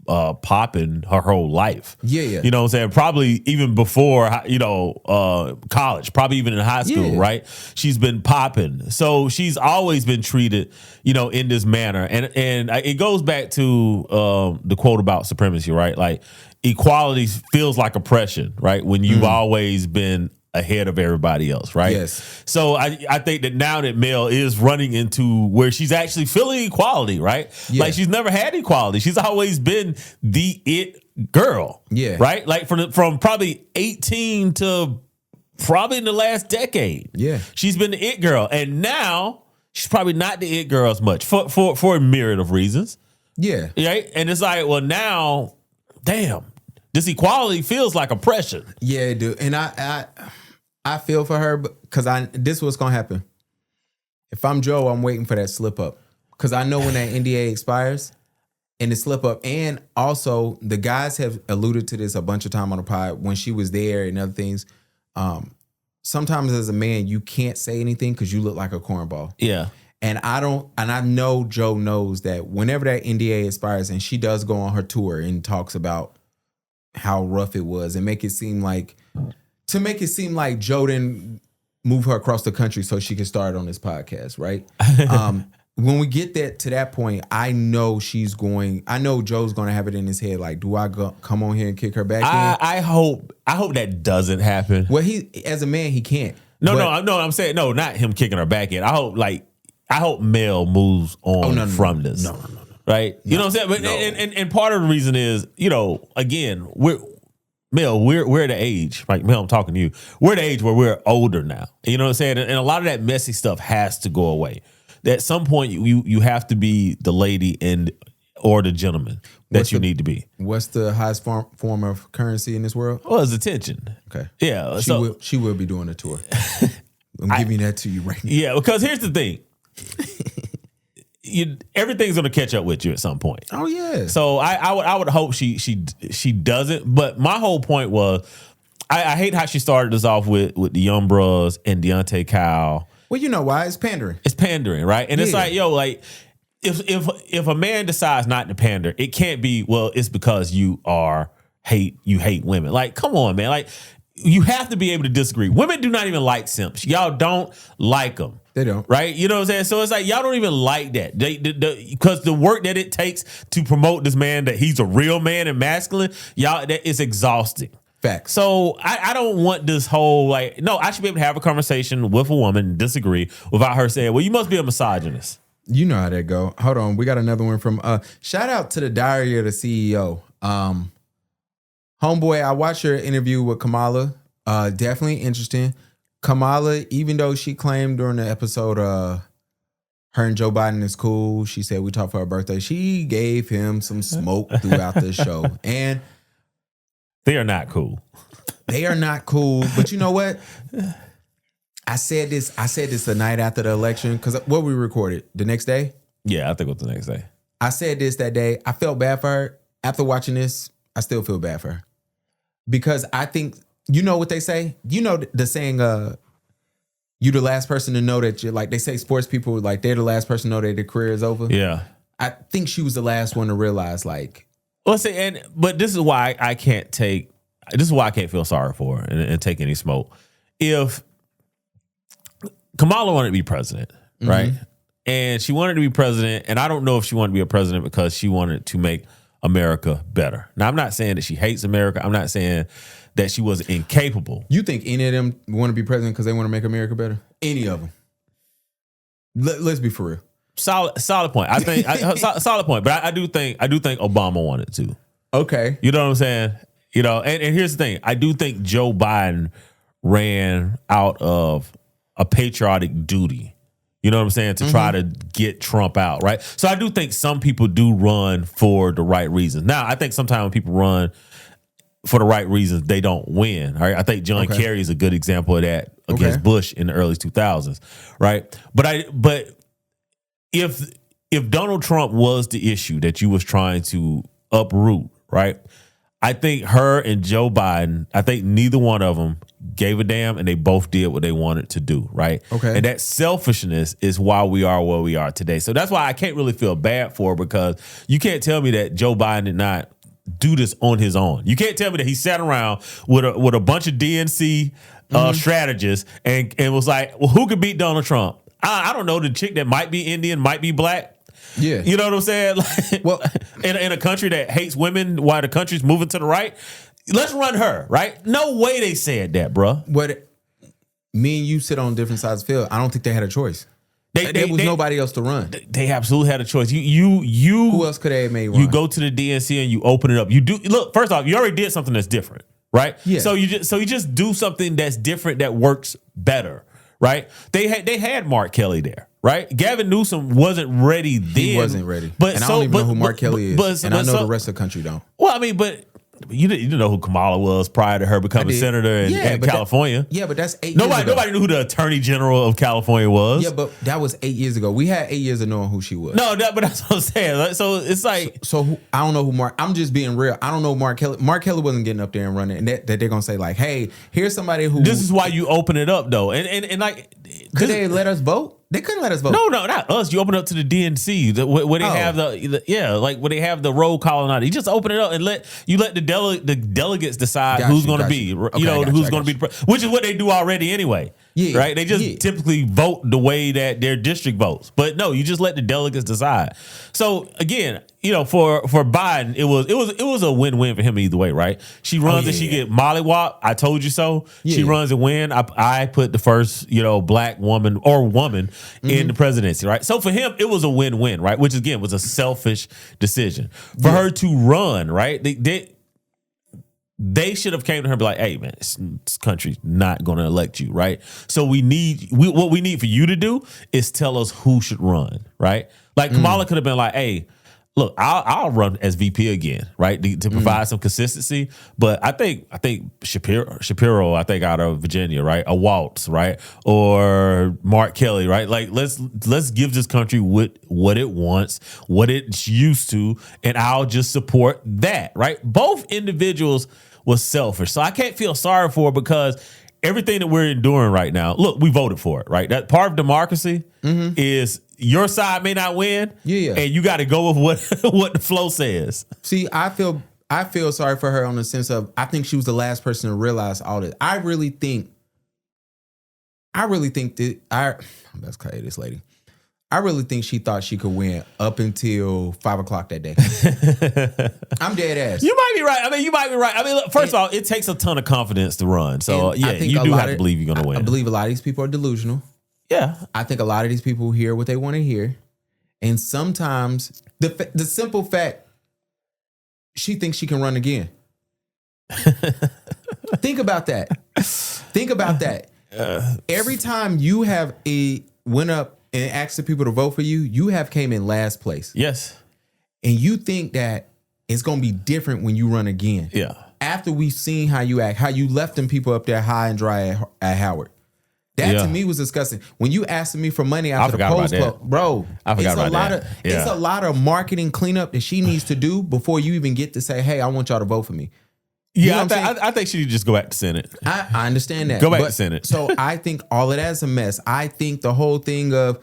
popping her whole life. Yeah. You know what I'm saying? Probably even before, college, probably even in high school, right? She's been popping. So she's always been treated, in this manner. And it goes back to the quote about supremacy, right? Like equality feels like oppression, right? When you've always been ahead of everybody else, right? Yes. So I think that now that Mel is running into where she's actually feeling equality, right? Yeah. Like she's never had equality. She's always been the it girl. Yeah. Right? Like from probably 18 to probably in the last decade. Yeah. She's been the it girl. And now she's probably not the it girl as much for a myriad of reasons. Yeah. Right? And it's like, well, now, damn, this equality feels like oppression. Yeah, dude. And I feel for her because this is what's gonna happen. If I'm Joe, I'm waiting for that slip up because I know when that NDA expires and the slip up. And also, the guys have alluded to this a bunch of time on the pod when she was there and other things. Sometimes as a man, you can't say anything because you look like a cornball. Yeah. And I know Joe knows that whenever that NDA expires and she does go on her tour and talks about how rough it was and make it seem like Joe didn't move her across the country so she could start on this podcast, right? when we get to that point, I know Joe's going to have it in his head. Like, do I come on here and kick her back in? I hope that doesn't happen. Well, as a man, he can't. No, I'm saying no, not him kicking her back in. I hope Mel moves on from this. No. Right? You know what I'm saying? But and part of the reason is, again, we're the age, like Mel, I'm talking to you. We're the age where we're older now. You know what I'm saying? And a lot of that messy stuff has to go away. At some point, you have to be the lady or the gentleman that you need to be. What's the highest form of currency in this world? Well, it's attention. Okay. Yeah. She will be doing a tour. I'm giving that to you right now. Yeah, because here's the thing. Everything's gonna catch up with you at some point. Oh yeah. So I would hope she doesn't. But my whole point was, I hate how she started us off with the Young Bros and Deontay Kyle. Well, you know why? It's pandering. It's pandering, right? And it's like, if a man decides not to pander, it can't be, well, it's because you hate women. Like, come on, man. Like, you have to be able to disagree. Women do not even like simps. Y'all don't like them. They don't. Right? You know what I'm saying? So it's like, y'all don't even like that. Because the work that it takes to promote this man, that he's a real man and masculine, that is exhausting. Facts. So I don't want this whole, I should be able to have a conversation with a woman and disagree without her saying, well, you must be a misogynist. You know how that go. Hold on. We got another one from, shout out to the Diary of the CEO. Homeboy, I watched your interview with Kamala. Definitely interesting. Kamala, even though she claimed during the episode, her and Joe Budden is cool. She said we talked for her birthday. She gave him some smoke throughout the show. And they are not cool. They are not cool. But you know what? I said this the night after the election, because what we recorded the next day. Yeah, I think it was the next day. I said this that day. I felt bad for her. After watching this, I still feel bad for her. Because I think, you know what they say? You know the saying, you the last person to know that you're, like, they say sports people, like, they're the last person to know that their career is over. Yeah. I think she was the last one to realize, like. Well, see, but this is why I can't feel sorry for her and take any smoke. If Kamala wanted to be president, right? And she wanted to be president, and I don't know if she wanted to be a president because she wanted to make America better. Now, I'm not saying that she hates America. I'm not saying that she was incapable. You think any of them want to be president because they want to make America better? Any of them? Let's be for real. Solid point. I think solid point. But I do think Obama wanted to. Okay. You know what I'm saying? And here's the thing. I do think Joe Biden ran out of a patriotic duty. You know what I'm saying? To try to get Trump out, right? So I do think some people do run for the right reasons. Now, I think sometimes when people run for the right reasons, they don't win. Right? I think John Kerry is a good example of that against Bush in the early 2000s, right? But if Donald Trump was the issue that you was trying to uproot, right? I think her and Joe Biden, I think neither one of them gave a damn, and they both did what they wanted to do, right? Okay. And that selfishness is why we are where we are today. So that's why I can't really feel bad for her, because you can't tell me that Joe Biden did not do this on his own. You can't tell me that he sat around with a bunch of DNC strategists and was like, well, who could beat Donald Trump? I don't know, the chick that might be Indian, might be black. Yeah. You know what I'm saying? Like, well, in a country that hates women while the country's moving to the right, let's run her, right? No way they said that, bro. But me and you sit on different sides of the field. I don't think they had a choice. There was nobody else to run. They absolutely had a choice. You who else could they have made run? You go to the DNC and you open it up. You do look, first off, you already did something that's different, right? Yeah. So you just do something that's different that works better, right? They had Mark Kelly there, right? Gavin Newsom wasn't ready then. He wasn't ready. And I don't even know who Mark Kelly is. And I know the rest of the country don't. Well, I mean, but you didn't know who Kamala was prior to her becoming senator in California. But that's 8 years ago. Nobody knew who the attorney general of California was. Yeah, but that was 8 years ago. We had 8 years of knowing who she was. No, but that's what I'm saying. So it's like... So I don't know who Mark... I'm just being real. I don't know Mark Kelly. Mark Kelly wasn't getting up there and running. And that they're going to say like, hey, here's somebody who... This is why you open it up, though. And like... Could they let us vote? They couldn't let us vote. No, not us. You open it up to the DNC where they have where they have the roll call and all. You just open it up and let the delegates decide who's going to be, who's going to be, which is what they do already anyway. Yeah, right? They just typically vote the way that their district votes. But no, you just let the delegates decide. So again, for Biden, it was a win-win for him either way, right? She runs and she get mollywop. I told you so. Yeah. She runs and win. I put the first, black woman in the presidency, right? So for him, it was a win-win, right? Which again was a selfish decision for her to run, right? They should have came to her and be like, hey, man, this country's not going to elect you, right? So what we need for you to do is tell us who should run, right? Like Kamala could have been like, hey, look, I'll run as VP again, right? To provide some consistency. But I think Shapiro, I think out of Virginia, right? A Waltz, right? Or Mark Kelly, right? Like let's give this country what it wants, what it's used to, and I'll just support that, right? Both individuals was selfish. So I can't feel sorry for her because everything that we're enduring right now, look, we voted for it, right? That part of democracy is your side may not win, and you got to go with what the flow says. See, I feel sorry for her on the sense of I think she was the last person to realize all this. I really think that let's call this lady. I really think she thought she could win up until 5 o'clock that day. I'm dead ass. You might be right. You might be right. Look, first of all, it takes a ton of confidence to run. So yeah, you do have to believe you're going to win. I believe a lot of these people are delusional. Yeah. I think a lot of these people hear what they want to hear. And sometimes the simple fact, she thinks she can run again. Think about that. Every time you have went up and asked the people to vote for you, you have came in last place. Yes. And you think that it's going to be different when you run again. Yeah. After we've seen how you act, how you left them people up there high and dry at Howard. That to me was disgusting. When you asked me for money after the polls closed, bro, it's a lot of marketing cleanup that she needs to do before you even get to say, hey, I want y'all to vote for me. Yeah, I think she should just go back to Senate. I understand that. Go back to Senate. So I think all of that's a mess. I think the whole thing of,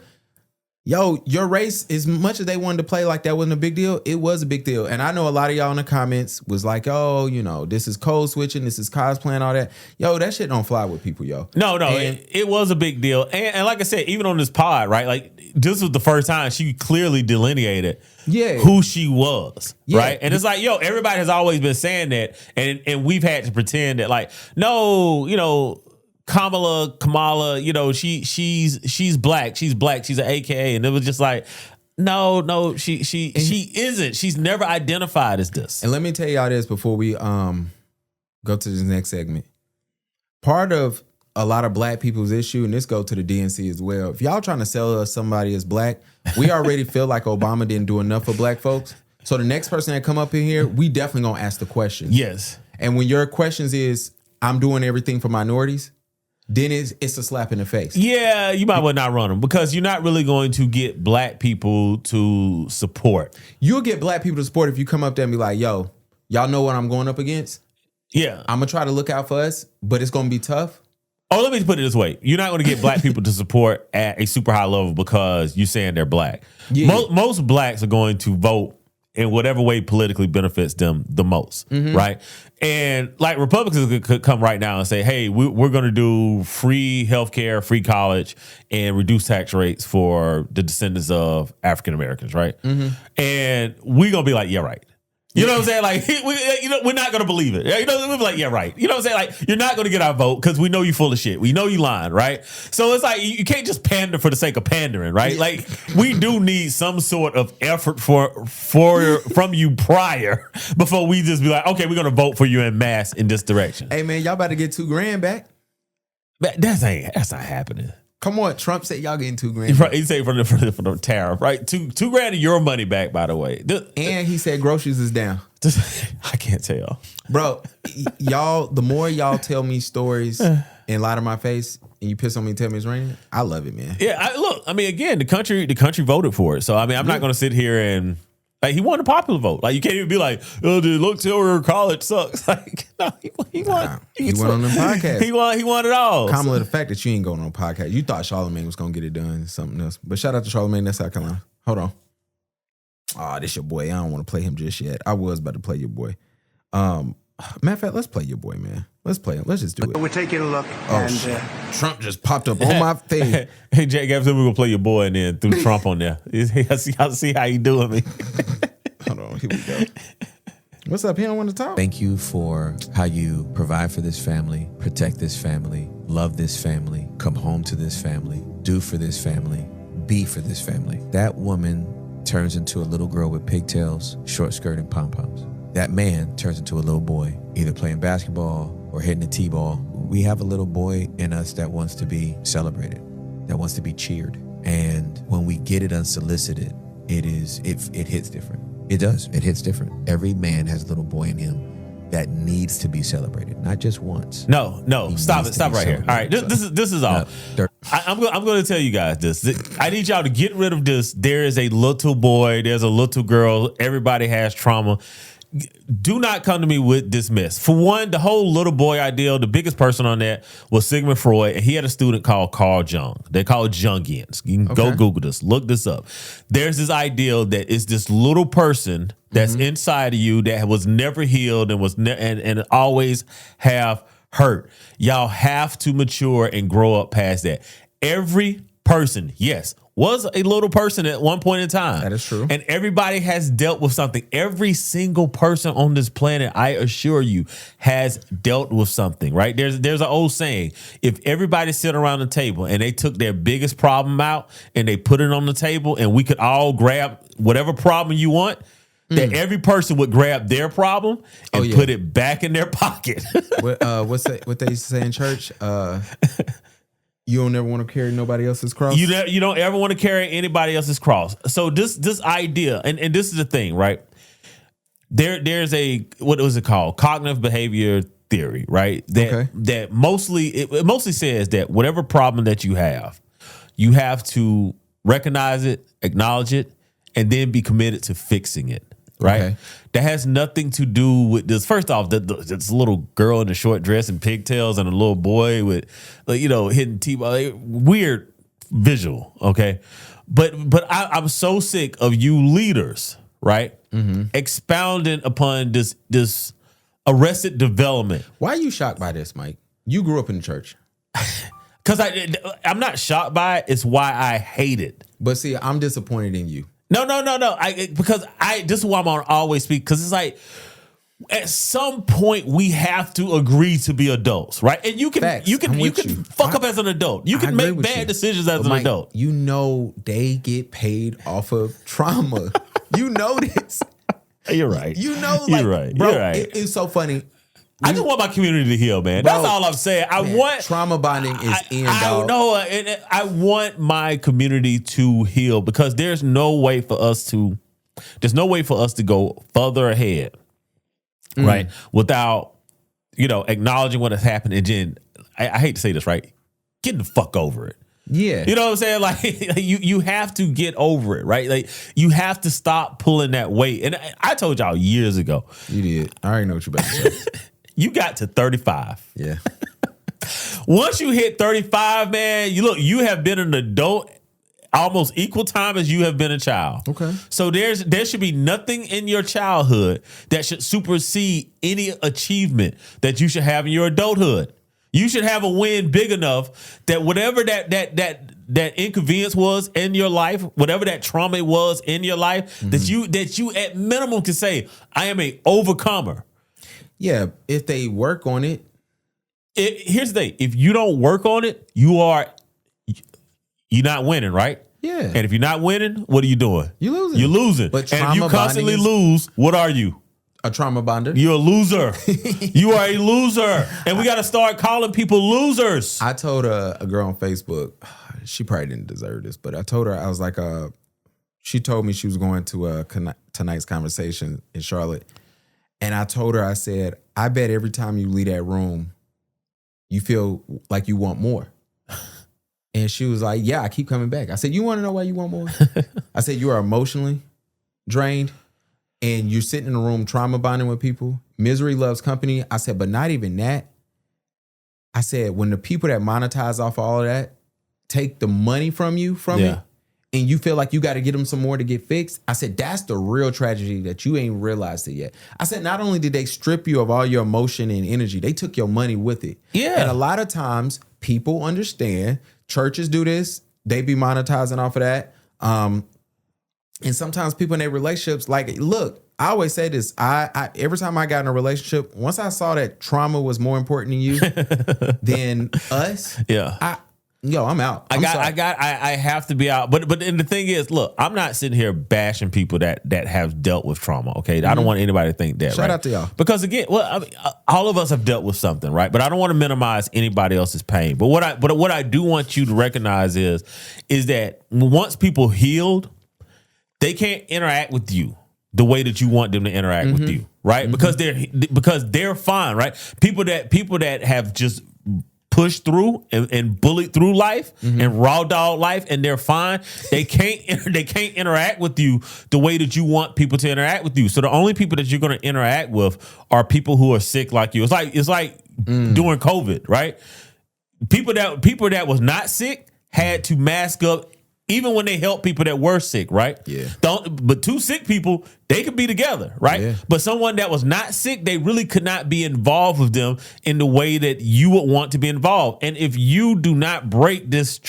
your race, as much as they wanted to play like that wasn't a big deal, it was a big deal. And I know a lot of y'all in the comments was like, oh, this is code switching, this is cosplaying, all that. That shit don't fly with people, yo. No, it was a big deal. And like I said, even on this pod, right? Like, this was the first time she clearly delineated who she was, right? And it's like, everybody has always been saying that, and we've had to pretend that, like, no, Kamala, she's black, she's an AKA, and it was just like, no, she isn't. She's never identified as this. And let me tell y'all this before we go to the next segment. Part of a lot of black people's issue, and this go to the DNC as well. If y'all trying to sell us somebody as black, we already feel like Obama didn't do enough for black folks. So the next person that come up in here, we definitely gonna ask the question. Yes. And when your questions is, I'm doing everything for minorities, then it's a slap in the face. Yeah, you might well not run them because you're not really going to get black people to support. You'll get black people to support if you come up there and be like, yo, y'all know what I'm going up against? Yeah. I'm going to try to look out for us, but it's going to be tough. Oh, let me put it this way. You're not going to get black people to support at a super high level because you're saying they're black. Yeah. Most blacks are going to vote in whatever way politically benefits them the most, right? And like Republicans could come right now and say, hey, we're going to do free healthcare, free college, and reduce tax rates for the descendants of African Americans, right? And we're going to be like, yeah, right. You know what I'm saying? Like, we're not going to believe it. We're like, yeah, right. You know what I'm saying? Like, you're not going to get our vote because we know you're full of shit. We know you lying, right? So it's like, you can't just pander for the sake of pandering, right? Like, we do need some sort of effort from you prior before we just be like, okay, we're going to vote for you en masse in this direction. Hey, man, y'all about to get $2,000 back. That's not happening. Come on, Trump said y'all getting $2,000. He said for the tariff, right? $2,000 of your money back, by the way. And he said groceries is down. I can't tell, bro. Y'all, the more y'all tell me stories and lie to my face, and you piss on me and tell me it's raining, I love it, man. Yeah, again, the country voted for it, so I'm not going to sit here and. Like, he won the popular vote. Like, you can't even be like, oh, dude, look, Taylor college sucks. Like, no, he won. He went on the podcast. He won it all. Kamala, the fact that you ain't going on a podcast, you thought Charlamange was going to get it done, something else. But shout out to Charlamange, that's South Carolina. Hold on. Oh, this your boy. I don't want to play him just yet. I was about to play your boy. Hold Matter of fact, let's play your boy, man. Let's play him. Let's just do it. We're taking a look. Oh, and shit. Trump just popped up on my thing. Hey, Jay Gavin, we're gonna play your boy and then threw Trump on there. See how you doing me. Hold on, here we go. What's up? He don't want to talk. Thank you for how you provide for this family, protect this family, love this family, come home to this family, do for this family, be for this family. That woman turns into a little girl with pigtails, short skirt, and pom-poms. That man turns into a little boy, either playing basketball or hitting the t-ball. We have a little boy in us that wants to be celebrated, that wants to be cheered. And when we get it unsolicited, it hits different. It does. It hits different. Every man has a little boy in him that needs to be celebrated, not just once. No, stop it. Stop right here. All right, this is all. I'm going to tell you guys this. I need y'all to get rid of this. There is a little boy. There's a little girl. Everybody has trauma. Do not come to me with this mess. For one, the whole little boy ideal, the biggest person on that was Sigmund Freud, and he had a student called Carl Jung. They're called Jungians. You can go Google this, look this up. There's this ideal that is this little person that's inside of you that was never healed and was and always have hurt. Y'all have to mature and grow up past that. Every person, yes, was a little person at one point in time. That is true. And everybody has dealt with something. Every single person on this planet, I assure you, has dealt with something, right? There's an old saying, if everybody sit around the table and they took their biggest problem out and they put it on the table and we could all grab whatever problem you want, that every person would grab their problem and put it back in their pocket. What they used to say in church? You don't ever want to carry nobody else's cross. You don't ever want to carry anybody else's cross. So this idea, and this is the thing, right? There's a, what was it called? Cognitive behavior theory, right? That mostly says that whatever problem that you have to recognize it, acknowledge it, and then be committed to fixing it. Right. Okay. That has nothing to do with this. First off, this little girl in a short dress and pigtails and a little boy with, hitting T-ball. Weird visual. Okay. But I'm so sick of you leaders, right? Expounding upon this arrested development. Why are you shocked by this, Mike? You grew up in the church. Because I'm not shocked by it. It's why I hate it. But see, I'm disappointed in you. No. Because this is why I'm on always speak. Because it's like, at some point we have to agree to be adults, right? And you can fuck up as an adult. You can make bad decisions as an adult. You know they get paid off of trauma. You know this. You're right. You know, you're right. Bro, you're right. It's so funny. I just want my community to heal, man. That's all I'm saying. I want trauma bonding is dog. I want my community to heal because there's no way for us to go further ahead, right? Without acknowledging what has happened. And then I hate to say this, right? Getting the fuck over it. Yeah. You know what I'm saying? Like you have to get over it, right? Like you have to stop pulling that weight. And I told y'all years ago. You did. I already know what you're about to say. You got to 35. Yeah. Once you hit 35, man, you have been an adult almost equal time as you have been a child. Okay. So there should be nothing in your childhood that should supersede any achievement that you should have in your adulthood. You should have a win big enough that whatever that inconvenience was in your life, whatever that trauma was in your life, that you at minimum can say, I am a overcomer. Yeah, if they work on it. Here's the thing. If you don't work on it, you're not winning, right? Yeah. And if you're not winning, what are you doing? You're losing. You're losing. But and if you constantly lose, what are you? A trauma bonder. You're a loser. You are a loser. And we got to start calling people losers. I told a girl on Facebook, she probably didn't deserve this, but I told her, I was like, she told me she was going to tonight's conversation in Charlotte. And I told her, I said, I bet every time you leave that room, you feel like you want more. And she was like, yeah, I keep coming back. I said, you want to know why you want more? I said, you are emotionally drained and you're sitting in a room trauma bonding with people. Misery loves company. I said, but not even that. I said, when the people that monetize off all of that take the money from you it, and you feel like you got to get them some more to get fixed. I said, that's the real tragedy that you ain't realized it yet. I said, not only did they strip you of all your emotion and energy, they took your money with it. Yeah. And a lot of times people understand, churches do this, they be monetizing off of that. And sometimes people in their relationships, like, look, I always say this. I every time I got in a relationship, once I saw that trauma was more important than you than us, I'm out. I have to be out. But and the thing is, look, I'm not sitting here bashing people that have dealt with trauma. Okay, I don't want anybody to think that. Shout out to y'all. Because again, I mean, all of us have dealt with something, right? But I don't want to minimize anybody else's pain. But what I do want you to recognize is that once people healed, they can't interact with you the way that you want them to interact with you, right? Because they're fine, right? People that have just pushed through and bullied through life and raw dog life, and they're fine. They can't interact with you the way that you want people to interact with you. So the only people that you're going to interact with are people who are sick like you. It's like during COVID, right? People that was not sick had to mask up. Even when they help people that were sick, right? Yeah. But two sick people, they could be together, right? Yeah. But someone that was not sick, they really could not be involved with them in the way that you would want to be involved. And if you do not break this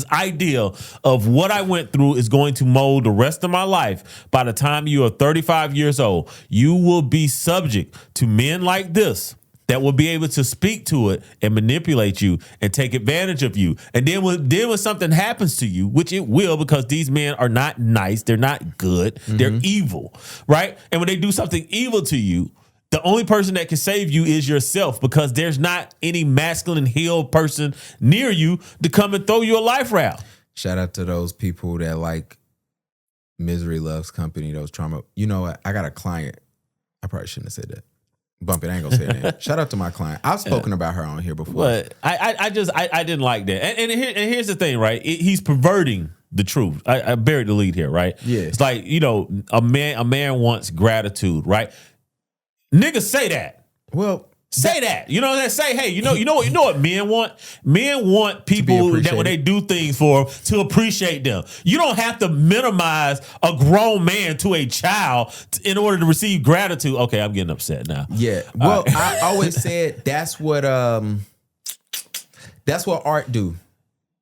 idea of what I went through is going to mold the rest of my life, by the time you are 35 years old, you will be subject to men like this that will be able to speak to it and manipulate you and take advantage of you. And then when something happens to you, which it will, because these men are not nice, they're not good, they're evil, right? And when they do something evil to you, the only person that can save you is yourself, because there's not any masculine healed person near you to come and throw you a life raft. Shout out to those people that like misery loves company, those trauma. You know what? I got a client. I probably shouldn't have said that. Bump it, I ain't gonna say her name. Shout out to my client. I've spoken about her on here before. But I didn't like that. And here's the thing, right? He's perverting the truth. I buried the lead here, right? Yeah. It's like, a man wants gratitude, right? Niggas say that. Well, say that. You know what I'm saying? Say, hey, you know what men want? Men want people that when they do things for them to appreciate them. You don't have to minimize a grown man to a child in order to receive gratitude. Okay, I'm getting upset now. Yeah. Well, I always said that's what art do.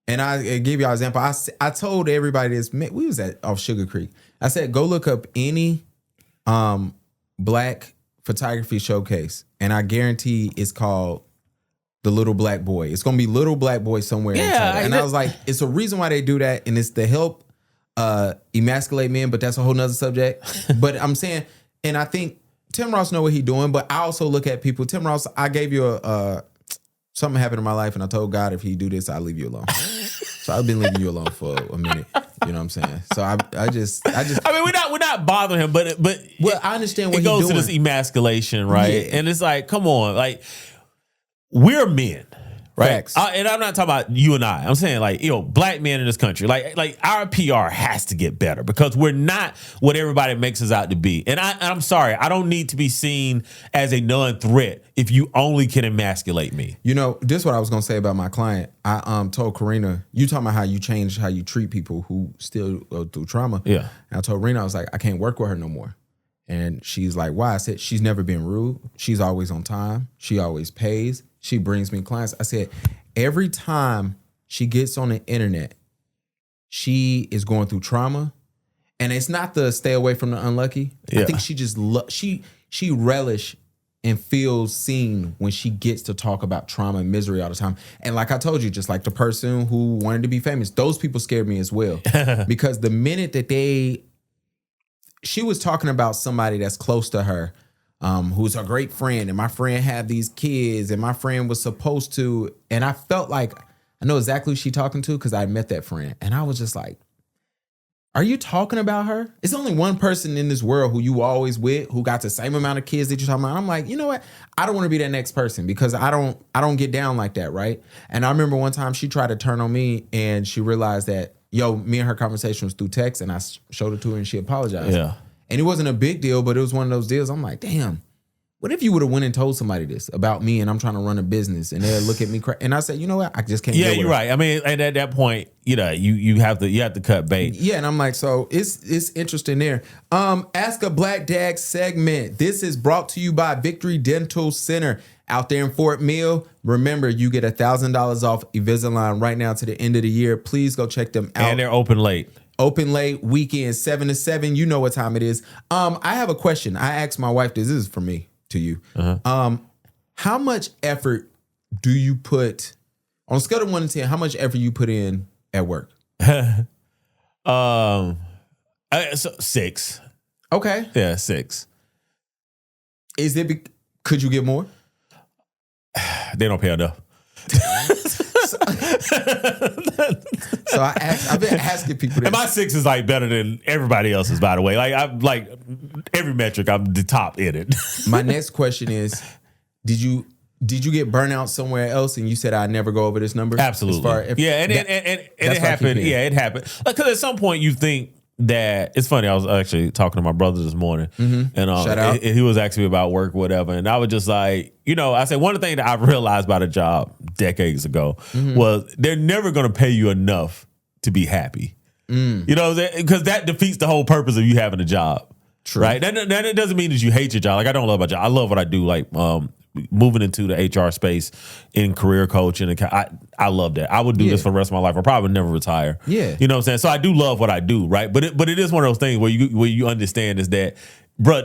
And I give y'all an example. I told everybody this. We was off Sugar Creek. I said, go look up any black photography showcase, and I guarantee it's called The Little Black Boy. It's gonna be Little Black Boy somewhere. Yeah, and I was like, it's a reason why they do that, and it's to help emasculate men, but that's a whole nother subject. But I'm saying, and I think Tim Ross know what he's doing, but I also look at people. Tim Ross, I gave you something happened in my life, and I told God if he do this, I'll leave you alone. So I've been leaving you alone for a minute. You know what I'm saying? So I just. I mean, we're not bothering him, but well, I understand what it goes to this emasculation, right? Yeah. And it's like, come on, like we're men, right? And I'm not talking about you and I. I'm saying like, black men in this country, like our PR has to get better, because we're not what everybody makes us out to be. And I'm sorry, I don't need to be seen as a non-threat if you only can emasculate me. This is what I was gonna say about my client. I told Karina, you talking about how you change how you treat people who still go through trauma. Yeah. And I told Karina, I was like, I can't work with her no more. And she's like, why? I said, she's never been rude. She's always on time. She always pays. She brings me clients. I said, every time she gets on the internet, she is going through trauma. And it's not the stay away from the unlucky. Yeah. I think she just she relish and feels seen when she gets to talk about trauma and misery all the time. And like I told you, just like the person who wanted to be famous, those people scared me as well. Because the minute that she was talking about somebody that's close to her, who's a great friend, and my friend had these kids, and my friend was supposed to, and I felt like I know exactly who she talking to because I met that friend. And I was just like, are you talking about her? It's only one person in this world who you always with, who got the same amount of kids that you're talking about. I'm like, you know what? I don't want to be that next person, because I don't get down like that, right? And I remember one time she tried to turn on me, and she realized that, me and her conversation was through text, and I showed it to her, and she apologized. Yeah. And it wasn't a big deal, but it was one of those deals. I'm like, damn, what if you would have went and told somebody this about me and I'm trying to run a business and they'll look at me and I said, you know what? I just can't. Yeah, you're right. I mean, and at that point, you know, you have to cut bait. Yeah, and I'm like, so it's interesting there. Ask a Black Dad segment. This is brought to you by Victory Dental Center out there in Fort Mill. Remember, you get $1,000 off Invisalign right now to the end of the year. Please go check them out. And they're open late. Open late, weekend, 7 to 7. You know what time it is. I have a question. I asked my wife this. This is for me to you. How much effort do you put on a scale of 1 to 10? How much effort you put in at work? So 6. Okay. Yeah, 6. Is it? Could you get more? They don't pay enough. So I've been asking people this. And my 6 is like better than everybody else's, by the way. Like I'm like every metric, I'm the top in it. My next question is, did you get burnout somewhere else? And you said I'd never go over this number. Absolutely. And it happened. Yeah, it happened. Because at some point you think that it's funny. I was actually talking to my brother this morning, and Shout out. he was asking me about work, whatever, and I was just like, you know, I said one of the things that I realized about a job decades ago was they're never going to pay you enough to be happy. You know, because that defeats the whole purpose of you having a job. True. Right? That it doesn't mean that you hate your job. Like I don't love my job. I love what I do. Like moving into the HR space in career coaching, and I love that. I would do this for the rest of my life. I probably would never retire. Yeah, you know what I'm saying. So I do love what I do, right? But it is one of those things where you understand is that, bro,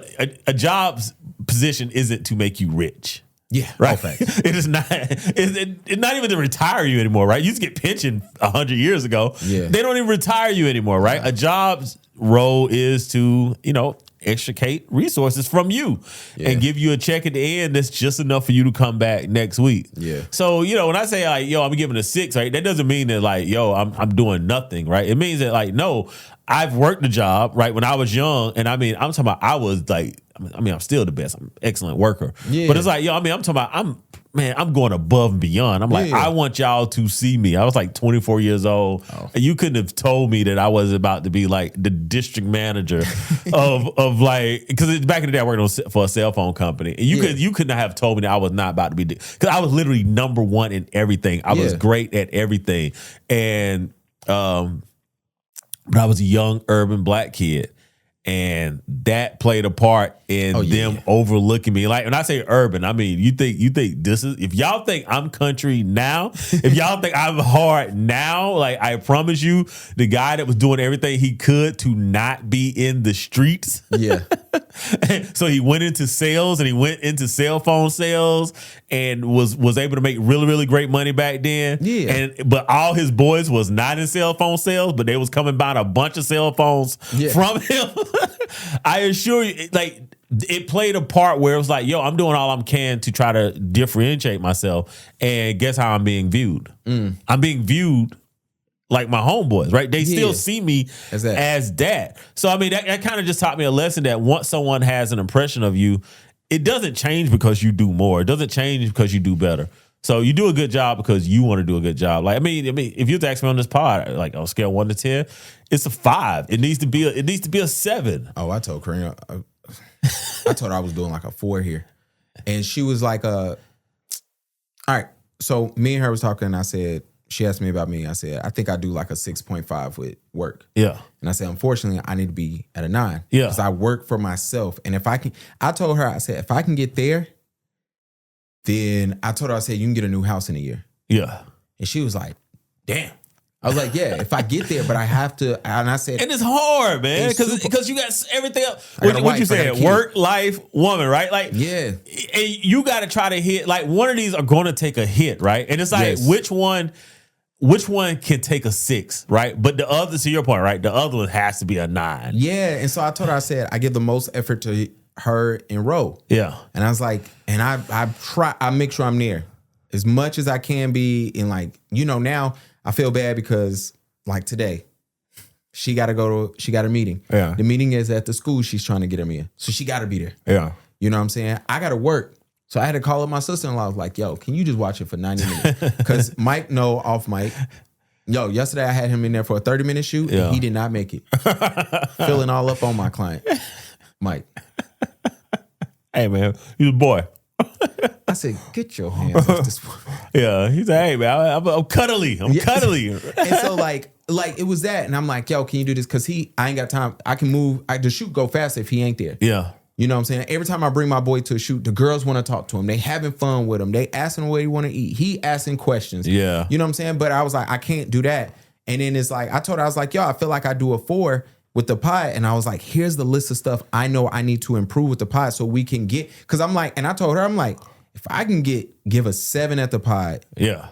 a job's position isn't to make you rich. Yeah, right. It is not. It's not even to retire you anymore, right? You used to get pension 100 years ago. Yeah, they don't even retire you anymore, right? A job's role is to, you know, extricate resources from you and give you a check at the end that's just enough for you to come back next week. Yeah. So, you know, when I say like, yo, I'm giving a 6, right? That doesn't mean that like, yo, I'm doing nothing, right? It means that like, no, I've worked the job, right? When I was young, and I mean, I'm talking about I was like, I mean, I'm still the best. I'm an excellent worker. Yeah. But it's like, yo, I mean, I'm talking about I'm going above and beyond. I'm like, I want y'all to see me. I was like 24 years old. And you couldn't have told me that I was about to be like the district manager of like, because back in the day I worked for a cell phone company. And you couldn't have told me that I was not about to be, because I was literally number one in everything. I was great at everything. And but I was a young urban Black kid. And that played a part in them overlooking me. Like when I say urban, I mean you think this is, if y'all think I'm country now, if y'all think I'm hard now, like I promise you, the guy that was doing everything he could to not be in the streets. Yeah. So he went into sales and he went into cell phone sales and was able to make really, really great money back then. Yeah. But all his boys was not in cell phone sales, but they was coming buying a bunch of cell phones from him. I assure you, like, it played a part where it was like, yo, I'm doing all I can to try to differentiate myself. And guess how I'm being viewed? I'm being viewed like my homeboys, right? They still see me as that. So, I mean, that kind of just taught me a lesson that once someone has an impression of you, it doesn't change because you do more. It doesn't change because you do better. So you do a good job because you want to do a good job. Like I mean, if you ask me on this pod, like on a scale 1 to 10, it's a 5. It needs to be a 7. Oh, I told Karina, I told her I was doing like a 4 here, and she was like, all right. So me and her was talking, and I said, she asked me about me. I said, I think I do like a 6.5 with work. Yeah. And I said, unfortunately, I need to be at a 9. Yeah. Because I work for myself, and if I can, I told her, I said, if I can get there. Then I told her, I said, you can get a new house in a year. Yeah. And she was like, damn. I was like, yeah, if I get there, but I have to. And I said, and it's hard, man, because you got everything else. What you said, work, life, woman, right? Like, yeah. And you got to try to hit, like, one of these are going to take a hit, right? And it's like, which one can take a 6, right? But the other, to your point, right? The other one has to be a 9. Yeah. And so I told her, I said, I give the most effort to her and Ro. Yeah. And I was like, and I make sure I'm there as much as I can be. In like, you know, now I feel bad because like today, she got a meeting. Yeah. The meeting is at the school she's trying to get him in. So she got to be there. Yeah. You know what I'm saying? I got to work. So I had to call up my sister-in-law. I was like, yo, can you just watch it for 90 minutes? Because Mike, off mic. Yo, yesterday I had him in there for a 30-minute shoot. And he did not make it. Filling all up on my client, Mike. Hey, man, he's a boy. I said, get your hands off this woman. Yeah, he's like, hey, man, I'm cuddly. I'm cuddly. And so like it was that. And I'm like, yo, can you do this? Because I ain't got time. I can move. The shoot go faster if he ain't there. Yeah. You know what I'm saying? Every time I bring my boy to a shoot, the girls want to talk to him. They having fun with him. They asking what he want to eat. He asking questions. Yeah. You know what I'm saying? But I was like, I can't do that. And then it's like, I told her, I was like, yo, I feel like I do a 4 with the pod. And I was like, here's the list of stuff I know I need to improve with the pod so we can get, because I'm like, and I told her, I'm like, if I can give a 7 at the pod, yeah,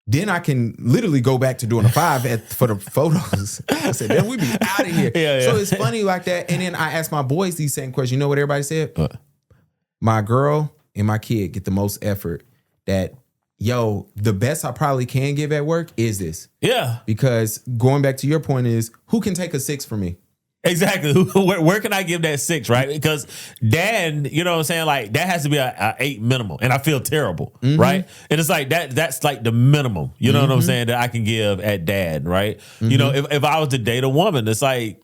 then I can literally go back to doing a 5 for the photos. I said, then we be out of here. Yeah. So it's funny like that. And then I asked my boys these same questions. You know what everybody said? What? My girl and my kid get the most effort. That, yo, the best I probably can give at work is this. Yeah. Because going back to your point is, who can take a 6 from me? Exactly. Where can I give that 6, right? Because dad, you know what I'm saying? Like, that has to be a 8 minimum. And I feel terrible, right? And it's like, that's like the minimum, you know what I'm saying, that I can give at dad, right? You know, if I was to date a woman, it's like,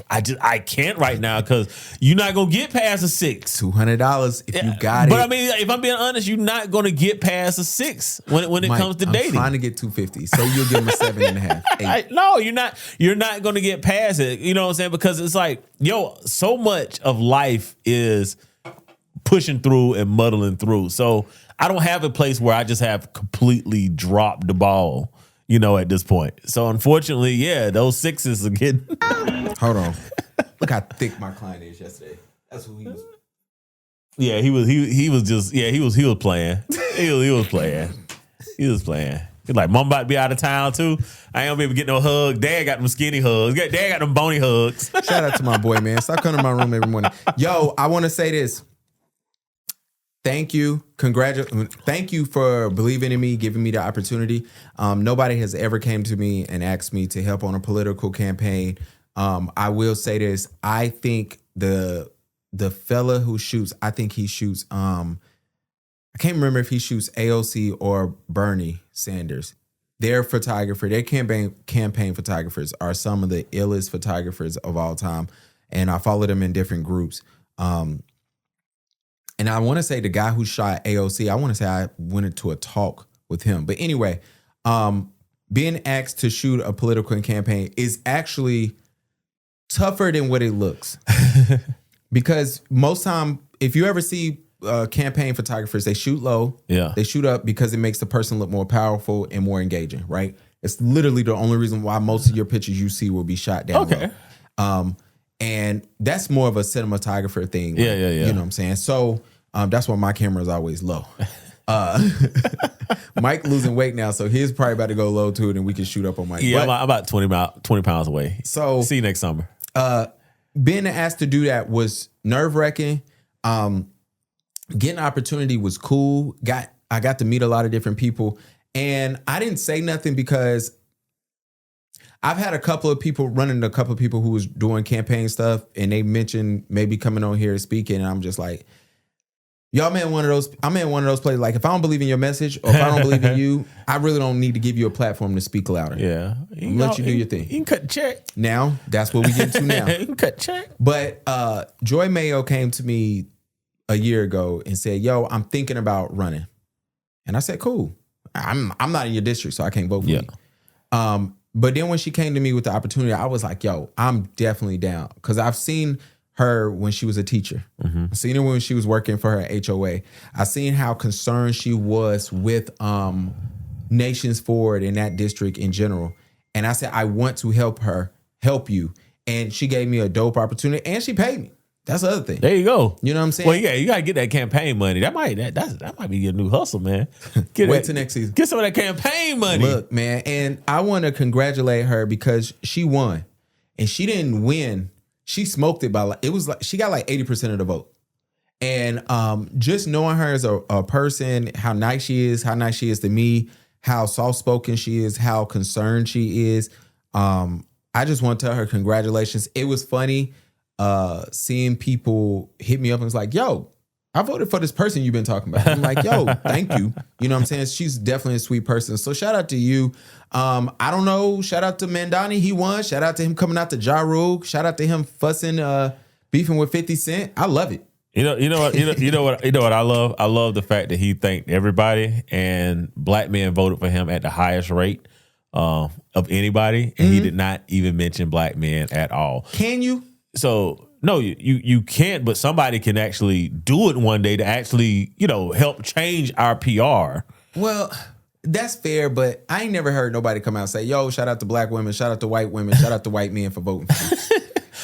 I can't right now because you're not going to get past a 6. $200 if you got it. But I mean, if I'm being honest, you're not going to get past a 6 when it Mike, comes to dating. I'm trying to get 250, so you'll give him a 7.5. 8. No, you're not going to get past it. You know what I'm saying? Because it's like, yo, so much of life is pushing through and muddling through. So I don't have a place where I just have completely dropped the ball, you know, at this point. So unfortunately, yeah, those 6s are getting. Hold on. Look how thick my client is yesterday. That's who he was. Yeah, he was playing. He was playing. He's like, mom about to be out of town too. I ain't gonna be able to get no hug. Dad got them skinny hugs. Dad got them bony hugs. Shout out to my boy, man. Stop coming to my room every morning. Yo, I want to say this. Thank you. Thank you for believing in me, giving me the opportunity. Nobody has ever came to me and asked me to help on a political campaign. I will say this. I think the fella who shoots, I think he shoots, I can't remember if he shoots AOC or Bernie Sanders. Their photographer, their campaign photographers are some of the illest photographers of all time. And I follow them in different groups. And I want to say the guy who shot AOC, I want to say I went into a talk with him. But anyway, being asked to shoot a political campaign is actually tougher than what it looks. Because most time, if you ever see campaign photographers, they shoot low. Yeah. They shoot up because it makes the person look more powerful and more engaging, right? It's literally the only reason why most of your pictures you see will be shot down low. And that's more of a cinematographer thing. Yeah. You know what I'm saying? So that's why my camera is always low. Mike losing weight now, so he's probably about to go low too, and we can shoot up on Mike. Yeah, I'm about 20 pounds away. So see you next summer. Being asked to do that was nerve-wracking. Getting an opportunity was cool. I got to meet a lot of different people, and I didn't say nothing because I've had a couple of people who was doing campaign stuff, and they mentioned maybe coming on here and speaking, and I'm just like, I'm in one of those places. Like, if I don't believe in your message or if I don't believe in you, I really don't need to give you a platform to speak louder. Yeah. I'm let you do your thing. You can cut the check. Now, that's what we get to now. You can cut the check. But Joi Mayo came to me a year ago and said, yo, I'm thinking about running. And I said, cool. I'm not in your district, so I can't vote for you. But then when she came to me with the opportunity, I was like, yo, I'm definitely down. Because I've seen her when she was a teacher. I've seen her when she was working for her HOA. I've seen how concerned she was with Nations Forward in that district in general. And I said, I want to help you. And she gave me a dope opportunity and she paid me. That's the other thing. There you go. You know what I'm saying? Well, yeah, you gotta get that campaign money. That might be your new hustle, man. Wait till next season. Get some of that campaign money. Look, man, and I want to congratulate her because she won. And she didn't win. She smoked it by she got like 80% of the vote. And just knowing her as a person, how nice she is to me, how soft-spoken she is, how concerned she is. I just want to tell her congratulations. It was funny seeing people hit me up and was like, yo, I voted for this person you've been talking about. I'm like, yo, thank you. You know what I'm saying? She's definitely a sweet person. So shout out to you. I don't know. Shout out to Mandani. He won. Shout out to him coming out to Ja Rule. Shout out to him fussing, beefing with 50 Cent. I love it. You know what I love? I love the fact that he thanked everybody, and black men voted for him at the highest rate of anybody, and he did not even mention black men at all. Can you? So no, you can't, but somebody can actually do it one day to actually, help change our PR. Well, that's fair, but I ain't never heard nobody come out and say, yo, shout out to black women, shout out to white women, shout out to white men for voting for me.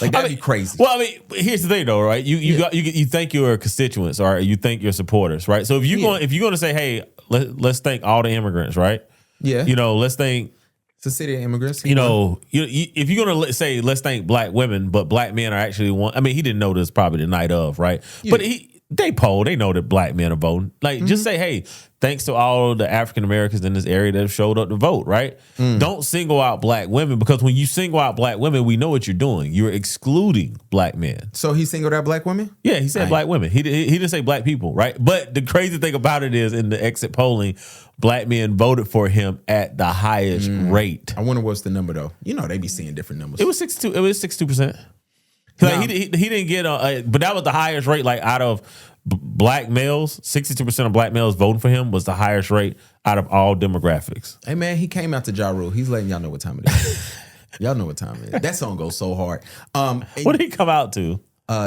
Like, that'd be crazy. Well, I mean, here's the thing, though, right? You thank your constituents, or you thank your supporters, right? So if you're going to say, hey, let's thank all the immigrants, right? Yeah. Let's thank. It's a city of immigrants. If you're going to say let's thank black women, but black men are actually one. I mean, he didn't know this probably the night of, right? Yeah. But they poll, they know that black men are voting. Like, just say, hey, thanks to all the African Americans in this area that have showed up to vote, right? Don't single out black women, because when you single out black women, we know what you're doing. You're excluding black men. So he singled out black women? Yeah, he said black women. He didn't say black people, right? But the crazy thing about it is, in the exit polling, black men voted for him at the highest rate. I wonder what's the number, though. They be seeing different numbers. It was 62%. It was 62%. Like, he didn't get but that was the highest rate, like, out of black males. 62% of black males voting for him was the highest rate out of all demographics. Hey, man, he came out to Ja Rule. He's letting y'all know what time it is. Y'all know what time it is. That song goes so hard. What did he come out to?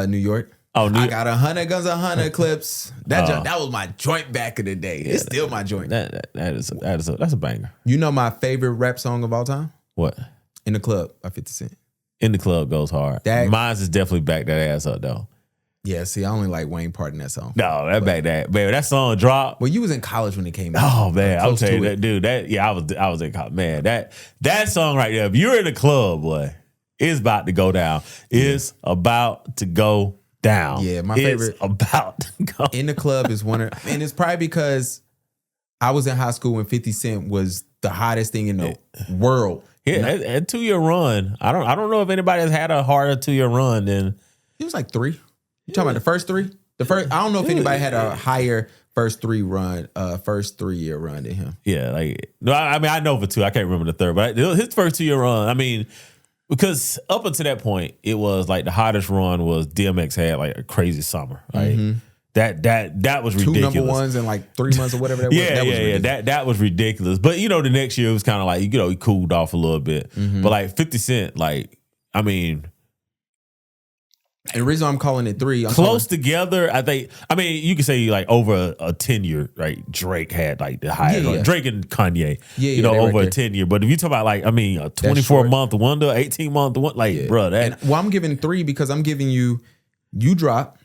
New York. Oh, I got 100 guns, 100 clips. That was my joint back in the day. It's still my joint. That's a banger. You know my favorite rap song of all time? What? In the Club by 50 Cent. In the Club goes hard. Mine's is definitely back that ass up, though. Yeah, see, I only like Wayne part in that song. No, that song dropped. Well, you was in college when it came out. Oh man, I'll tell you that, dude. I was in college. Man, that song right there. If you're in the club, boy, it's about to go down. It's about to go down. Yeah, my favorite. About to go. In the Club is one of, and it's probably because I was in high school when 50 Cent was the hottest thing in the world. Yeah, a 2-year run. I don't know if anybody has had a harder 2-year run than. It was like 3. You talking about the first 3? I don't know if anybody had a higher first 3-year run than him. Yeah, I know for 2. I can't remember the third, but his first 2-year run. I mean, because up until that point, it was like the hottest run was DMX had like a crazy summer. Right? That was ridiculous. 2 number ones in like 3 months or whatever that was. That was ridiculous. But the next year it was kind of like he cooled off a little bit. But like 50 Cent, I mean. And the reason I'm calling it 3, close together, I think. I mean, you could say like over a 10-year, right? Drake had like the highest. Yeah. Drake and Kanye, over a 10-year. But if you talk about a 24-month wonder, 18-month wonder, bro, that. And, I'm giving 3 because I'm giving you drop.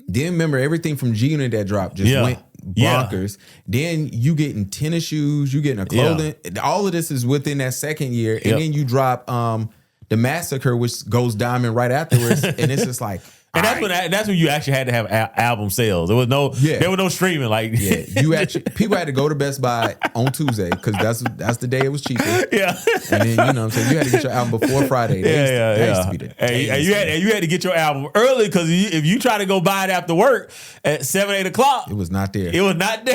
Then remember everything from G Unit that dropped just went bonkers. Then you getting tennis shoes, you getting a clothing. All of this is within that second year, and then you drop The Massacre, which goes diamond right afterwards, and it's just like, and that's when you actually had to have album sales. There was no streaming. People had to go to Best Buy on Tuesday because that's the day it was cheaper. Yeah, and then you know what I'm saying, you had to get your album before Friday. You had to get your album early because if you try to go buy it after work at 7-8 o'clock, it was not there. It was not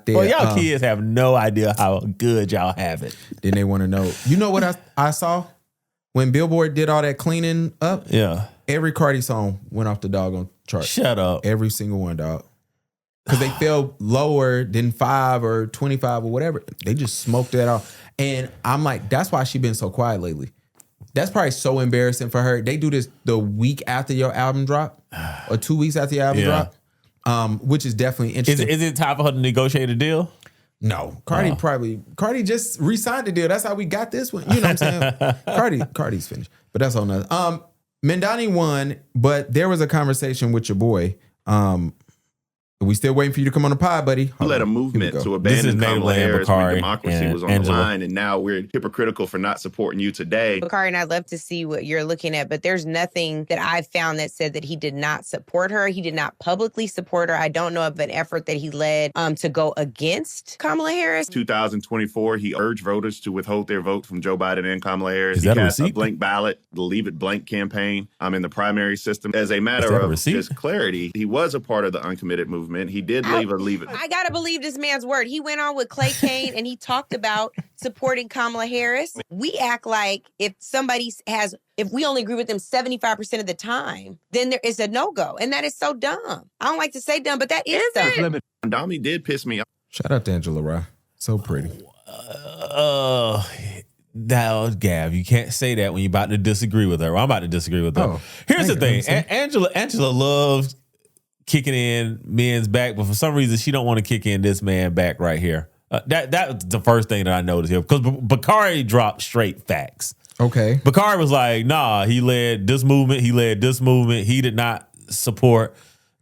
there. Well, y'all kids have no idea how good y'all have it. Then they want to know. You know what I saw when Billboard did all that cleaning up? Yeah. Every Cardi song went off the doggone chart. Shut up. Every single one, dog. Because they fell lower than 5 or 25 or whatever. They just smoked that off. And I'm like, that's why she been so quiet lately. That's probably so embarrassing for her. They do this the week after your album drop or 2 weeks after your album drop, which is definitely interesting. Is it time for her to negotiate a deal? No. Cardi just re-signed the deal. That's how we got this one. You know what I'm saying? Cardi's finished. But that's all another. Mandani won, but there was a conversation with your boy. We still waiting for you to come on the pod, buddy. We led a movement to abandon Kamala Harris when democracy was on the line, and now we're hypocritical for not supporting you today. Bakari and I'd love to see what you're looking at, but there's nothing that I've found that said that he did not support her. He did not publicly support her. I don't know of an effort that he led to go against Kamala Harris. 2024, he urged voters to withhold their vote from Joe Biden and Kamala Harris. Is that he cast a blank ballot, the Leave It Blank campaign in the primary system. As a matter of just clarity, he was a part of the uncommitted movement movement. He did leave it. I gotta believe this man's word. He went on with Clay Kane and he talked about supporting Kamala Harris. We act like if we only agree with them 75% of the time, then there is a no-go. And that is so dumb. I don't like to say dumb, but that is dumb. Dami did piss me off. Shout out to Angela Rye. So pretty. Now, Gav, you can't say that when you're about to disagree with her. I'm about to disagree with her. Oh, Here's the thing. Angela loves kicking in men's back, but for some reason she don't want to kick in this man back right here. That was the first thing that I noticed here, because Bakari dropped straight facts. Okay. Bakari was like, nah, he led this movement. He did not support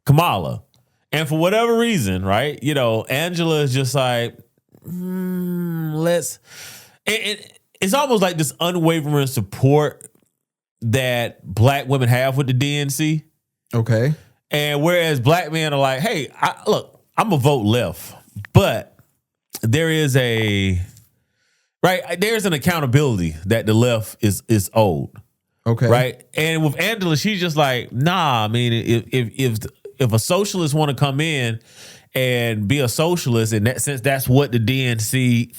Kamala. And for whatever reason, right, Angela is just like, it's almost like this unwavering support that black women have with the DNC. Okay. And whereas black men are like, hey, I'm going to vote left, but there's an accountability that the left is owed. Okay. Right. And with Angela, she's just like, nah, I mean, if a socialist want to come in and be a socialist, in that sense, that's what the DNC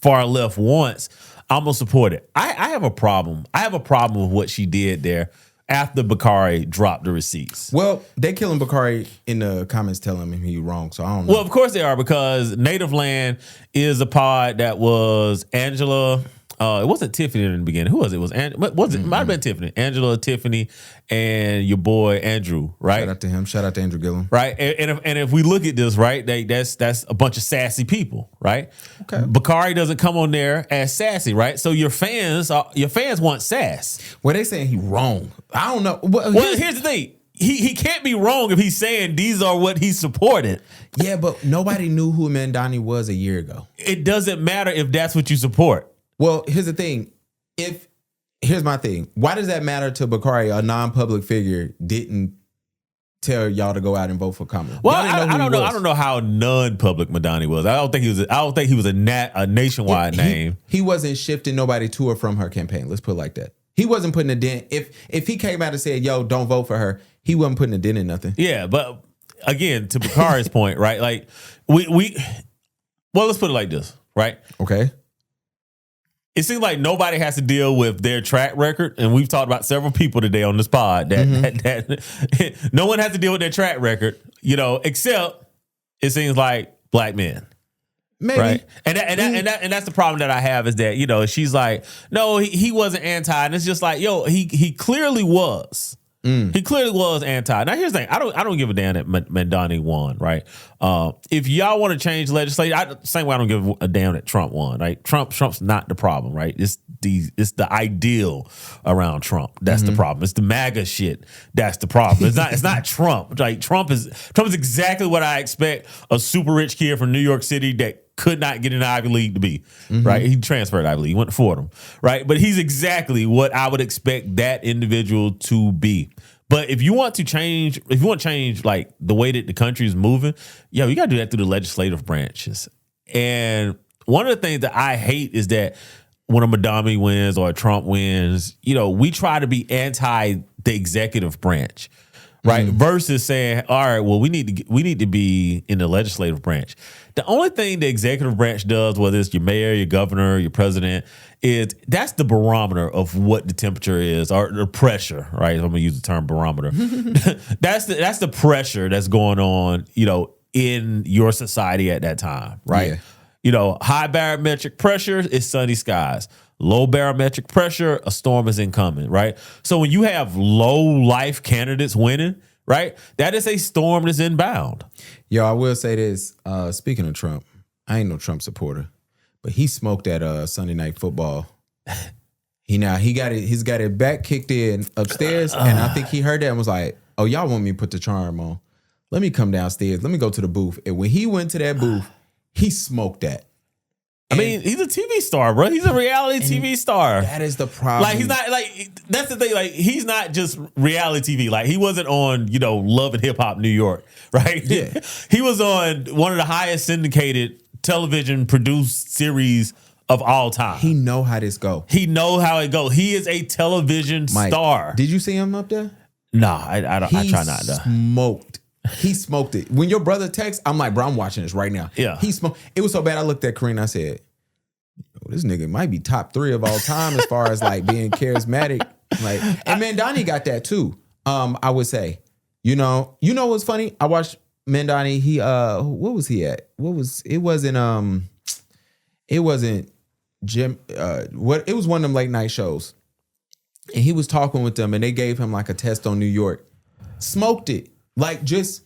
far left wants, I'm going to support it. I have a problem. I have a problem with what she did there after Bakari dropped the receipts. Well, they killing Bakari in the comments telling him he's wrong, so I don't know. Well, of course they are, because Native Land is a pod that was Angela. It wasn't Tiffany in the beginning. Who was it? It might have been Tiffany. Angela, Tiffany, and your boy Andrew, right? Shout out to him. Shout out to Andrew Gillum. Right. And if we look at this, right, that's a bunch of sassy people, right? Okay. Bakari doesn't come on there as sassy, right? So your fans want sass. Well, they saying he wrong. I don't know. Well, here's the thing. He can't be wrong if he's saying these are what he supported. Yeah, but nobody knew who Mandani was a year ago. It doesn't matter if that's what you support. Well, here's the thing. Here's my thing. Why does that matter to Bakari? A non-public figure didn't tell y'all to go out and vote for Kamala. Well, I don't know how non-public Madani was. I don't think he was a nationwide name. He wasn't shifting nobody to or from her campaign. Let's put it like that. He wasn't putting a dent. If he came out and said, "Yo, don't vote for her," he wasn't putting a dent in nothing. Yeah, but again, to Bakari's point, right? Like let's put it like this, right? Okay. It seems like nobody has to deal with their track record, and we've talked about several people today on this pod that no one has to deal with their track record, except it seems like black men. Maybe. Right. And that's the problem that I have, is that, she's like, no, he wasn't anti. And it's just like, he clearly was. He clearly was anti. Now, here's the thing. I don't give a damn that Mandani won, right? If y'all want to change legislation, same way I don't give a damn that Trump won, right? Trump's not the problem, right? It's the ideal around Trump. That's the problem. It's the MAGA shit. That's the problem. It's not Trump. Like Trump is exactly what I expect a super rich kid from New York City that could not get an Ivy League to be, right? He transferred Ivy League. He went to Fordham, right? But he's exactly what I would expect that individual to be. But if you want to change like the way that the country is moving, you got to do that through the legislative branches. And one of the things that I hate is that when a Madami wins or a Trump wins, we try to be anti the executive branch. Right. Versus saying, all right, well, we need to be in the legislative branch. The only thing the executive branch does, whether it's your mayor, your governor, your president, is that's the barometer of what the temperature is, or the pressure, right? I'm gonna use the term barometer. That's the pressure that's going on, in your society at that time, right? Yeah. High barometric pressure is sunny skies. Low barometric pressure, a storm is incoming, right? So when you have low life candidates winning, right, that is a storm that's inbound. Yo, I will say this. Speaking of Trump, I ain't no Trump supporter, but he smoked that Sunday Night Football. He's got it back kicked in upstairs, and I think he heard that and was like, "Oh, y'all want me to put the charm on? Let me come downstairs. Let me go to the booth." And when he went to that booth, he smoked that. I mean, he's a TV star, bro. He's a reality TV star. That is the problem. Like, he's not, like, that's the thing. Like, he's not just reality TV. Like, he wasn't on, Love and Hip Hop New York, right? Yeah. He was on one of the highest syndicated television produced series of all time. He know how this go. He know how it go. He is a television star. Did you see him up there? No, I try not to. Smoked He smoked it. When your brother texts, I'm like, bro, I'm watching this right now. Yeah. He smoked. It was so bad. I looked at Kareem and I said, this nigga might be top 3 of all time as far as like being charismatic. Like, and Mandani got that too. I would say, you know what's funny? I watched Mandani. He what was he at? It wasn't Jim. It was one of them late night shows, and he was talking with them, and they gave him like a test on New York. Smoked it. Like, just,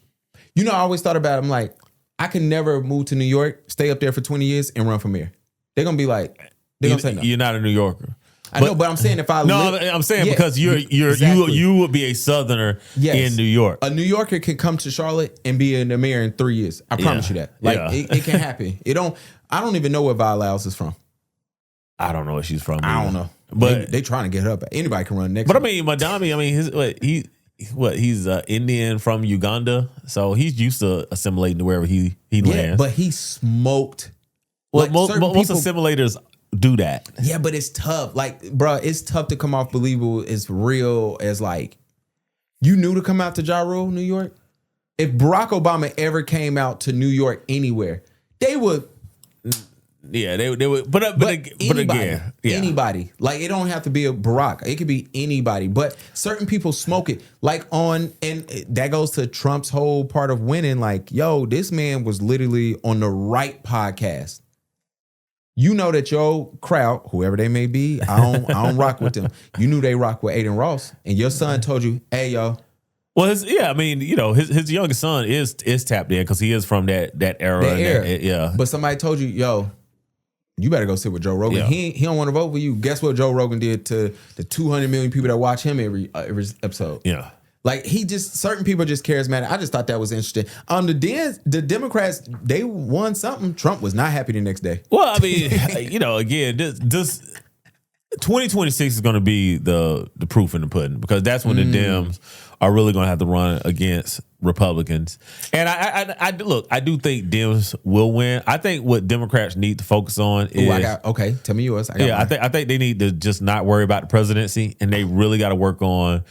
I always thought about it. I'm like, I can never move to New York, stay up there for 20 years, and run from here. They're gonna be like, they're gonna say no. You're not a New Yorker. I know, but I'm saying if I I'm saying because you would be a Southerner in New York. A New Yorker can come to Charlotte and be in the mayor in 3 years. I promise you that. Like it can happen. I don't even know where Vi Lyles is from. I don't know where she's from. I don't know. But they trying to get her up. Anybody can run next. But I mean, Madami, he's Indian from Uganda, so he's used to assimilating to wherever he lands. But he smoked. Well, like most assimilators do that. Yeah, but it's tough. Like, bro, it's tough to come off believable as real as like, you knew to come out to Ja Rule, New York? If Barack Obama ever came out to New York anywhere, they would. Yeah, they would. But again, anybody. Like, it don't have to be a Barack. It could be anybody. But certain people smoke it. Like and that goes to Trump's whole part of winning. Like, yo, this man was literally on the right podcast. You know that your crowd, whoever they may be, I don't rock with them. You knew they rock with Aiden Ross, and your son told you, "Hey, yo." Well, his youngest son is tapped in because he is from that era. But somebody told you, "Yo, you better go sit with Joe Rogan." Yeah. He don't want to vote for you. Guess what Joe Rogan did to the 200 million people that watch him every episode? Yeah. Like, certain people are just charismatic. I just thought that was interesting. The Democrats, they won something. Trump was not happy the next day. Well, I mean, again, this 2026 is going to be the proof in the pudding, because that's when the Dems are really going to have to run against Republicans. And I do think Dems will win. I think what Democrats need to focus on is... okay, tell me yours. I think they need to just not worry about the presidency, and they really got to work on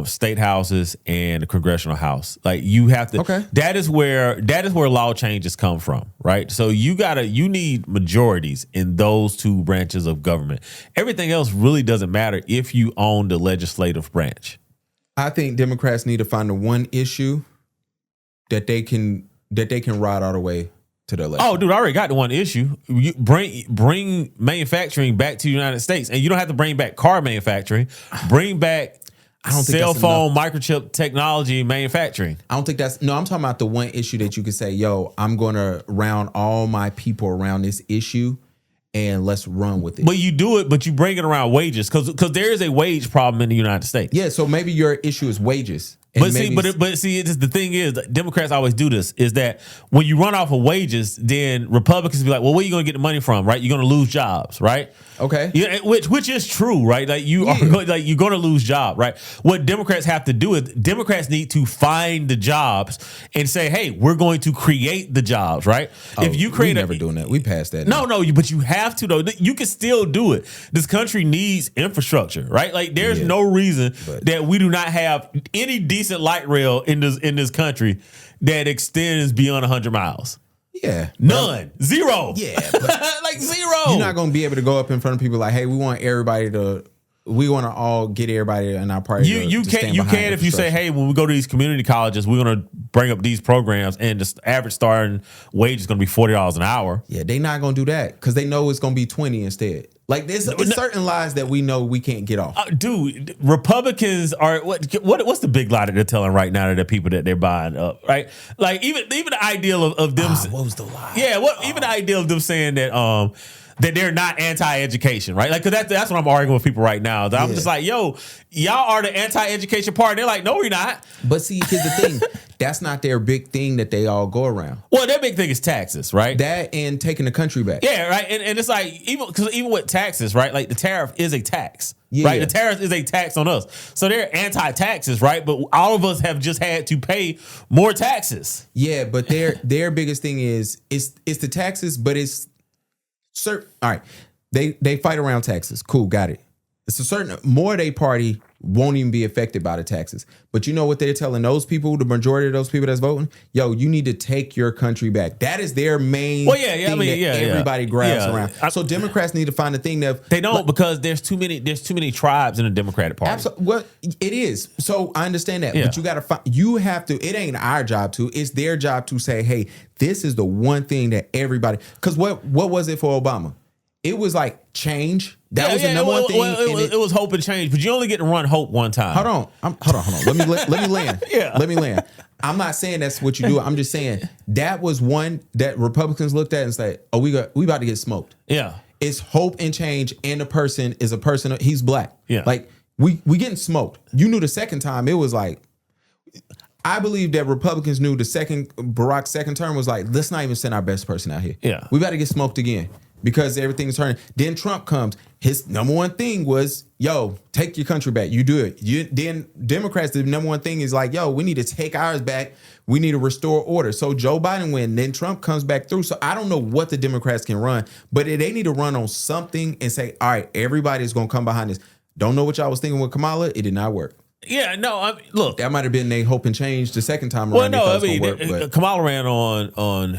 state houses and the congressional house. Like, you have to. Okay. That is where law changes come from, right? So you need majorities in those two branches of government. Everything else really doesn't matter if you own the legislative branch. I think Democrats need to find the one issue that they can ride all the way to the election. Oh, dude, I already got the one issue. You bring manufacturing back to the United States, and you don't have to bring back car manufacturing. Bring back cell phone microchip technology manufacturing. I don't think I'm talking about the one issue that you could say, yo, I'm going to round all my people around this issue and let's run with it. But you do it, but you bring it around wages, because there is a wage problem in the United States. Yeah, so maybe your issue is wages. But the thing is, Democrats always do this, is that when you run off of wages, then Republicans be like, well, where are you going to get the money from, right? You're going to lose jobs, right? Okay. Yeah, which is true, right? Like, you're going to lose jobs, right? What Democrats have to do is Democrats need to find the jobs and say, hey, we're going to create the jobs, right? If you create, never doing that. We passed that. No, but you have to, though. You can still do it. This country needs infrastructure, right? Like, there's no reason that we do not have any decent light rail in this country that extends beyond 100 miles. Yeah. None. Zero. Yeah. Like, zero. You're not going to be able to go up in front of people like, hey, we want to all get everybody in our party. You can if you say, hey, when we go to these community colleges, we're going to bring up these programs, and the average starting wage is going to be $40 an hour. Yeah, they not going to do that because they know it's going to be 20 instead. Like, there's certain lies that we know we can't get off. Dude, Republicans are what's the big lie that they're telling right now to the people that they're buying up, right? Like, even the idea of them. What was the lie? Yeah, even the idea of them saying that they're not anti-education, right? Like, because that's what I'm arguing with people right now. I'm just like, yo, y'all are the anti-education party. They're like, no, we're not. But see, here's the thing. That's not their big thing that they all go around. Well, their big thing is taxes, right? That and taking the country back. Yeah, right. And it's like, even with taxes, right? Like, the tariff is a tax, right? The tariff is a tax on us. So they're anti-taxes, right? But all of us have just had to pay more taxes. Yeah, but their biggest thing is it's the taxes, but it's certain. All right, they fight around taxes. Cool, got it. It's a certain more of their party won't even be affected by the taxes. But you know what they're telling those people, the majority of those people that's voting? Yo, you need to take your country back. That is their main thing everybody grabs around. So Democrats need to find a thing that they don't, because there's too many tribes in the Democratic Party. Absolutely. Well, it is. So I understand that. But you got to find, you have to, it ain't our job to, it's their job to say, hey, this is the one thing that everybody, because what was it for Obama? It was like change. That was the number one thing. It was hope and change, but you only get to run hope one time. Hold on. Let me land. Let me land. I'm not saying that's what you do. I'm just saying that was one that Republicans looked at and said, "Oh, we about to get smoked." Yeah, it's hope and change, and the person is a person. He's black. Yeah, like we getting smoked. You knew the second time it was like. I believe that Republicans knew Barack's second term was like, let's not even send our best person out here. Yeah, we about to get smoked again. Because everything's turning. Then Trump comes. His number one thing was, yo, take your country back. You do it. Then Democrats, the number one thing is like, yo, we need to take ours back. We need to restore order. So Joe Biden wins. Then Trump comes back through. So I don't know what the Democrats can run, but they need to run on something and say, all right, everybody's going to come behind this. Don't know what y'all was thinking with Kamala. It did not work. Yeah, no, I mean, look. That might have been they hope and change the second time around. Well, no, Kamala ran on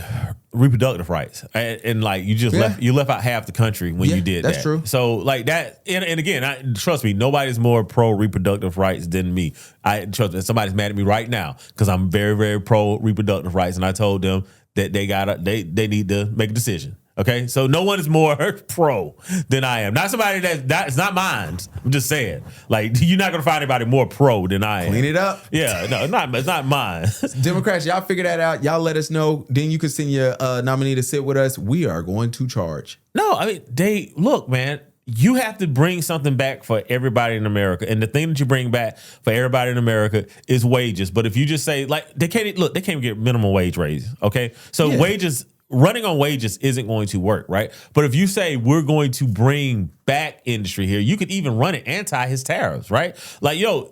reproductive rights, and like you just left out half the country when you did that. That's true. So like that, and again, trust me, nobody's more pro reproductive rights than me. I trust me, somebody's mad at me right now because I'm very, very pro reproductive rights, and I told them that they need to make a decision. Okay, so no one is more pro than I am. Not somebody that's not mine. I'm just saying, like you're not gonna find anybody more pro than I am. Clean it up. Yeah, no, it's not mine. Democrats, y'all figure that out. Y'all let us know. Then you can send your nominee to sit with us. We are going to charge. No, I mean look, man. You have to bring something back for everybody in America, and the thing that you bring back for everybody in America is wages. But if you just say like they can't get minimum wage raises. Okay, so wages. Running on wages isn't going to work, right? But if you say we're going to bring back industry here, you could even run it anti his tariffs, right? Like, yo,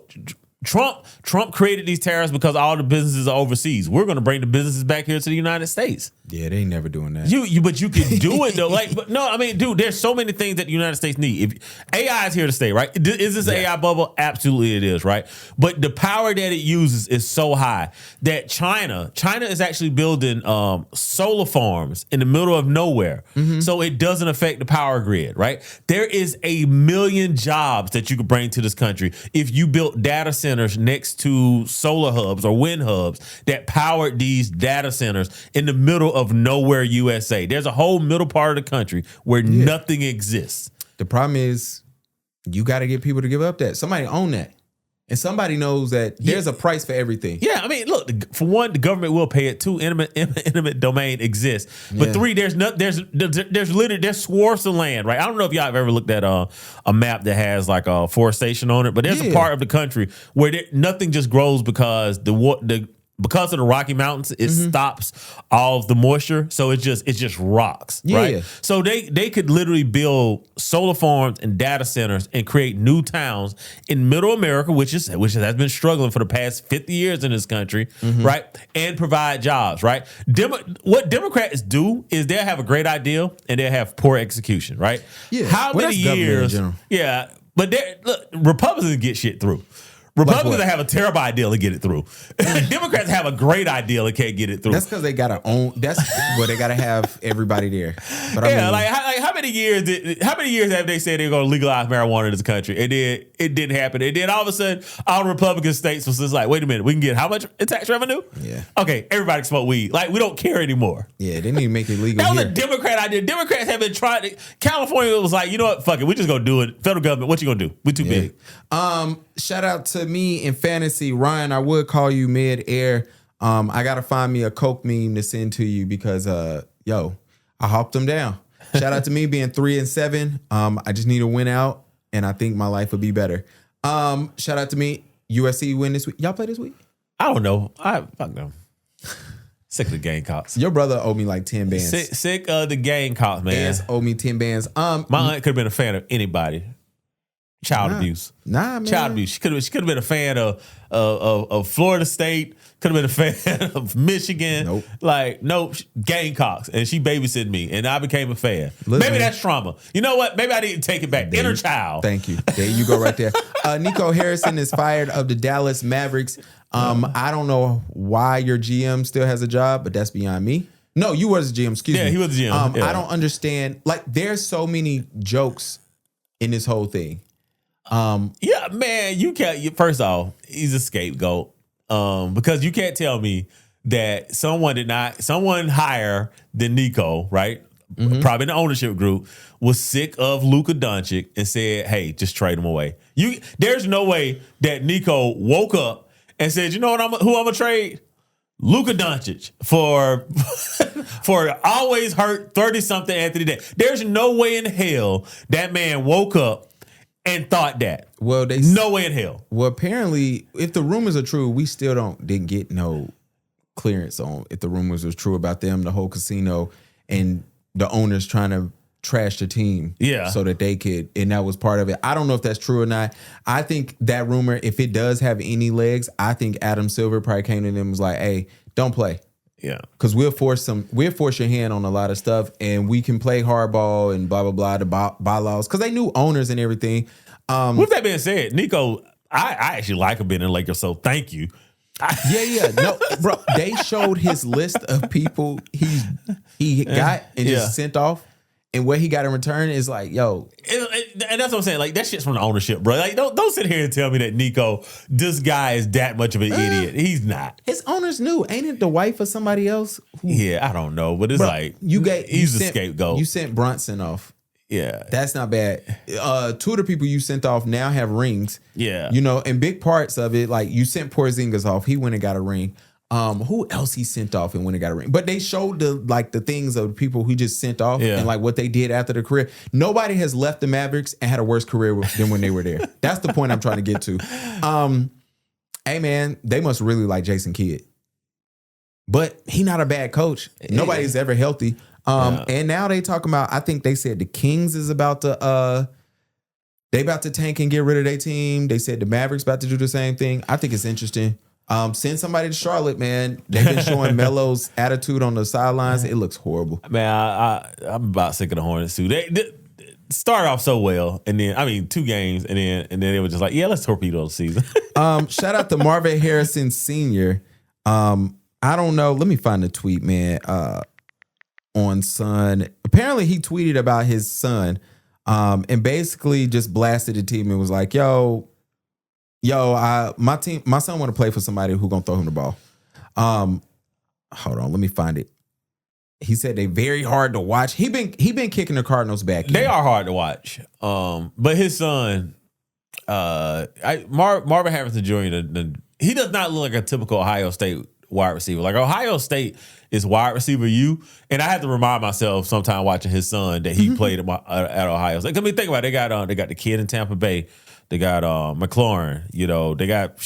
Trump created these tariffs because all the businesses are overseas. We're going to bring the businesses back here to the United States. Yeah, they ain't never doing that. But you can do it though. Like, but no, I mean, dude, there's so many things that the United States need. If AI is here to stay, right? Is this an AI bubble? Absolutely, it is, right? But the power that it uses is so high that China is actually building solar farms in the middle of nowhere, so it doesn't affect the power grid, right? There is 1 million jobs that you could bring to this country if you built data centers next to solar hubs or wind hubs that powered these data centers in the middle of nowhere, USA. There's a whole middle part of the country where nothing exists. The problem is you got to get people to give up that. Somebody own that. And somebody knows that there's a price for everything. Yeah, I mean, look, for one, the government will pay it. Two, intimate domain exists. But three, there's swaths of land, right? I don't know if y'all have ever looked at a map that has like a forestation on it, but there's a part of the country where nothing just grows because because of the Rocky Mountains, it stops all of the moisture, so it's just rocks, right? So they could literally build solar farms and data centers and create new towns in Middle America, which has been struggling for the past 50 years in this country, right? And provide jobs, right? What Democrats do is they'll have a great idea and they'll have poor execution, right? Yeah. How many years? Yeah, but Republicans get shit through. Republicans have a terrible idea to get it through. Democrats have a great idea and can't get it through. That's because they gotta own. That's where they gotta have everybody there. But I mean, how many years have they said they're going to legalize marijuana in this country? It didn't happen. And then all of a sudden, all Republican states was just like, wait a minute, we can get how much in tax revenue? Yeah. Okay, everybody can smoke weed. Like we don't care anymore. Yeah, they need to make it legal. That was a Democrat idea. Democrats have been trying to. California was like, you know what? Fuck it, we just gonna do it. Federal government, what you gonna do? We too big. Shout out to me in fantasy, Ryan. I would call you mid-air. I gotta find me a Coke meme to send to you because I hopped them down. Shout out to me being 3-7. I just need to win out, and I think my life would be better. Shout out to me. USC win this week. Y'all play this week? I don't know. Fuck them. Sick of the Gamecocks. Your brother owed me like 10 bands. Sick of the Gamecocks, man. Bands owe me 10 bands. My aunt could have been a fan of anybody. Child abuse. Nah, man. Child abuse. She could have been a fan of Florida State. Could have been a fan of Michigan. Nope. Like, nope, Gamecocks. And she babysitted me, and I became a fan. Listen. Maybe that's trauma. You know what? Maybe I need to take it back. Inner child. Thank you. There you go right there. Nico Harrison is fired of the Dallas Mavericks. I don't know why your GM still has a job, but that's beyond me. No, you was the GM. Excuse me. Yeah, he was the GM. Yeah. I don't understand. Like, there's so many jokes in this whole thing. Yeah, man, you can't. First off, he's a scapegoat. Because you can't tell me that someone higher than Nico, right? Mm-hmm. Probably in the ownership group, was sick of Luka Doncic and said, "Hey, just trade him away." There's no way that Nico woke up and said, "You know what? Who I'm gonna trade? Luka Doncic for always hurt 30-something Anthony Davis." There's no way in hell that man woke up and thought that. Well, no way in hell. Well, apparently, if the rumors are true, we still didn't get no clearance on if the rumors was true about them, the whole casino, and the owners trying to trash the team, so that they could, and that was part of it. I don't know if that's true or not. I think that rumor, if it does have any legs, I think Adam Silver probably came to them and was like, "Hey, don't play." Yeah, because we'll force your hand on a lot of stuff, and we can play hardball and blah blah blah, the bylaws, because they knew owners and everything. With that being said, Nico, I actually like him being in Lakers, so thank you. No, bro, they showed his list of people he got and just sent off, and what he got in return is like, yo, and that's what I'm saying. Like, that shit's from the ownership, bro. Like, don't sit here and tell me that Nico, this guy is that much of an idiot. He's not. His owners knew. Ain't it the wife of somebody else? Yeah, I don't know, but it's like he's the scapegoat. You sent Brunson off. Yeah, that's not bad. Two of the people you sent off now have rings. Yeah, and big parts of it, like you sent Porzingis off, he went and got a ring. Who else he sent off and went and got a ring? But they showed the things of the people he just sent off and like what they did after the career. Nobody has left the Mavericks and had a worse career than when they were there. That's the point I'm trying to get to. Hey man, they must really like Jason Kidd, but he not a bad coach. Nobody's ever healthy. And now they talking about, I think they said the Kings is about to tank and get rid of their team. They said the Mavericks about to do the same thing. I think it's interesting. Send somebody to Charlotte, man. They've been showing Melo's attitude on the sidelines. It looks horrible. Man, I'm about sick of the Hornets too. They started off so well, and then 2 games, and then they were just like, yeah, let's torpedo the season. Shout out to Marvin Harrison Sr. I don't know. Let me find the tweet, man. On Sun. Apparently he tweeted about his son and basically just blasted the team and was like, yo, my son want to play for somebody who gonna throw him the ball. Hold on, let me find it. He said they very hard to watch. He been kicking the Cardinals back. They are hard to watch. But his son, Marvin Harrison Jr., he does not look like a typical Ohio State wide receiver. Like, Ohio State is wide receiver U, and I had to remind myself sometime watching his son that he played at Ohio State. I mean, think about it. They got the kid in Tampa Bay. They got McLaurin. They got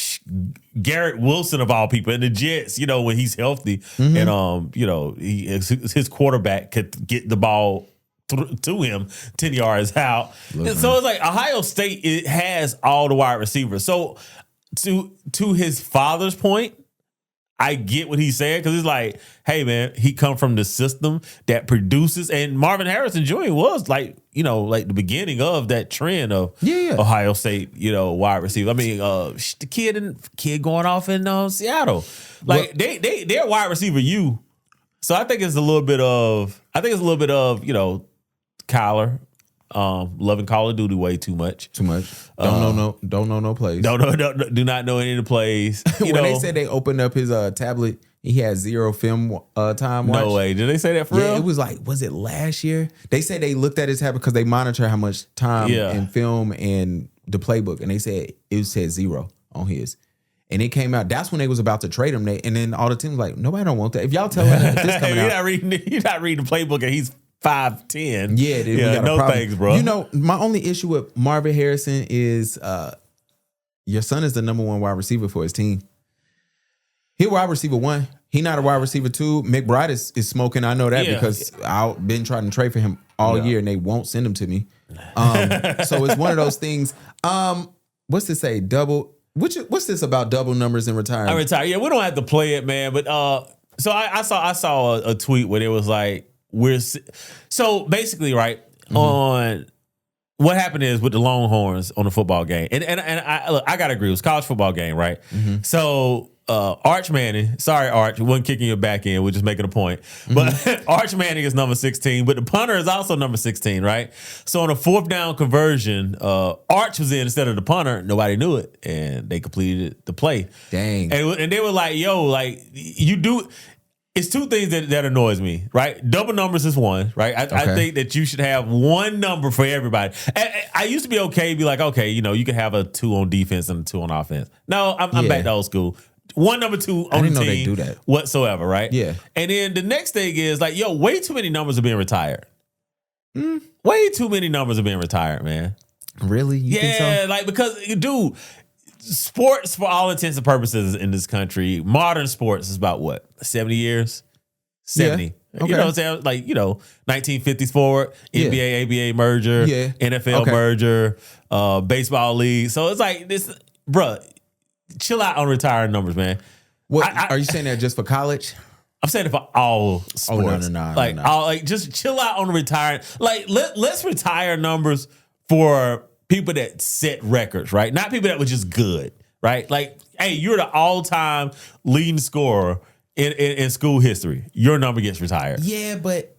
Garrett Wilson of all people, and the Jets. When he's healthy, and his quarterback could get the ball to him 10 yards out. And so it's like Ohio State, it has all the wide receivers. So to his father's point, I get what he's saying, because it's like, hey man, he come from the system that produces, and Marvin Harrison Jr. was like the beginning of that trend of Ohio State, wide receiver. I mean, the kid going off in Seattle, like they're wide receiver U. So I think it's a little bit of Kyler. Loving Call of Duty way too much. Don't know no plays. Do not know any of the plays. When they said they opened up his tablet, he had 0 film time watch. No way. Did they say that for real? It was like, was it last year? They said they looked at his tablet because they monitor how much time and film and the playbook, and they said it said 0 on his. And it came out. That's when they was about to trade him. And then all the teams like, nobody don't want that. If y'all tell me that this coming out, you're not reading the playbook, and he's 5'10". Yeah, dude, we got no a problem. thanks, bro. My only issue with Marvin Harrison is your son is the number 1 wide receiver for his team. He wide receiver 1. He not a wide receiver 2. McBride is smoking. I know that because I've been trying to trade for him all year and they won't send them to me. So it's one of those things. What's this say? What's this about double numbers and retiring? I retire. Yeah, we don't have to play it, man. But so I saw a tweet where it was like so basically right on what happened is with the Longhorns on the football game, and I gotta agree, it was a college football game, right? So Arch Manning, sorry Arch, we wasn't kicking your back in, we're just making a point. But Arch Manning is number 16, but the punter is also number 16, right? So on a 4th down conversion, Arch was in instead of the punter. Nobody knew it, and they completed the play. Dang. And they were like, yo, like you do. It's two things that annoys me, right? Double numbers is one, right? I think that you should have one number for everybody. I used to be okay, be like, okay, you can have a 2 on defense and a 2 on offense. No, I'm back to old school. One number 2 on the team. I didn't know they do that whatsoever, right? Yeah. And then the next thing is like, yo, way too many numbers are being retired. Way too many numbers are being retired, man. Really? You think so? Like because, dude, sports for all intents and purposes in this country, modern sports is about what? 70 years? 70. Yeah. Okay. You know what I'm saying? Like, 1950s forward, NBA, ABA merger, NFL merger, baseball league. So it's like this, bruh, chill out on retiring numbers, man. What are you saying that just for college? I'm saying it for all sports. Oh, no. Like, just chill out on retiring. Like, let's retire numbers for people that set records, right? Not people that were just good, right? Like, hey, you're the all-time leading scorer in school history. Your number gets retired. Yeah, but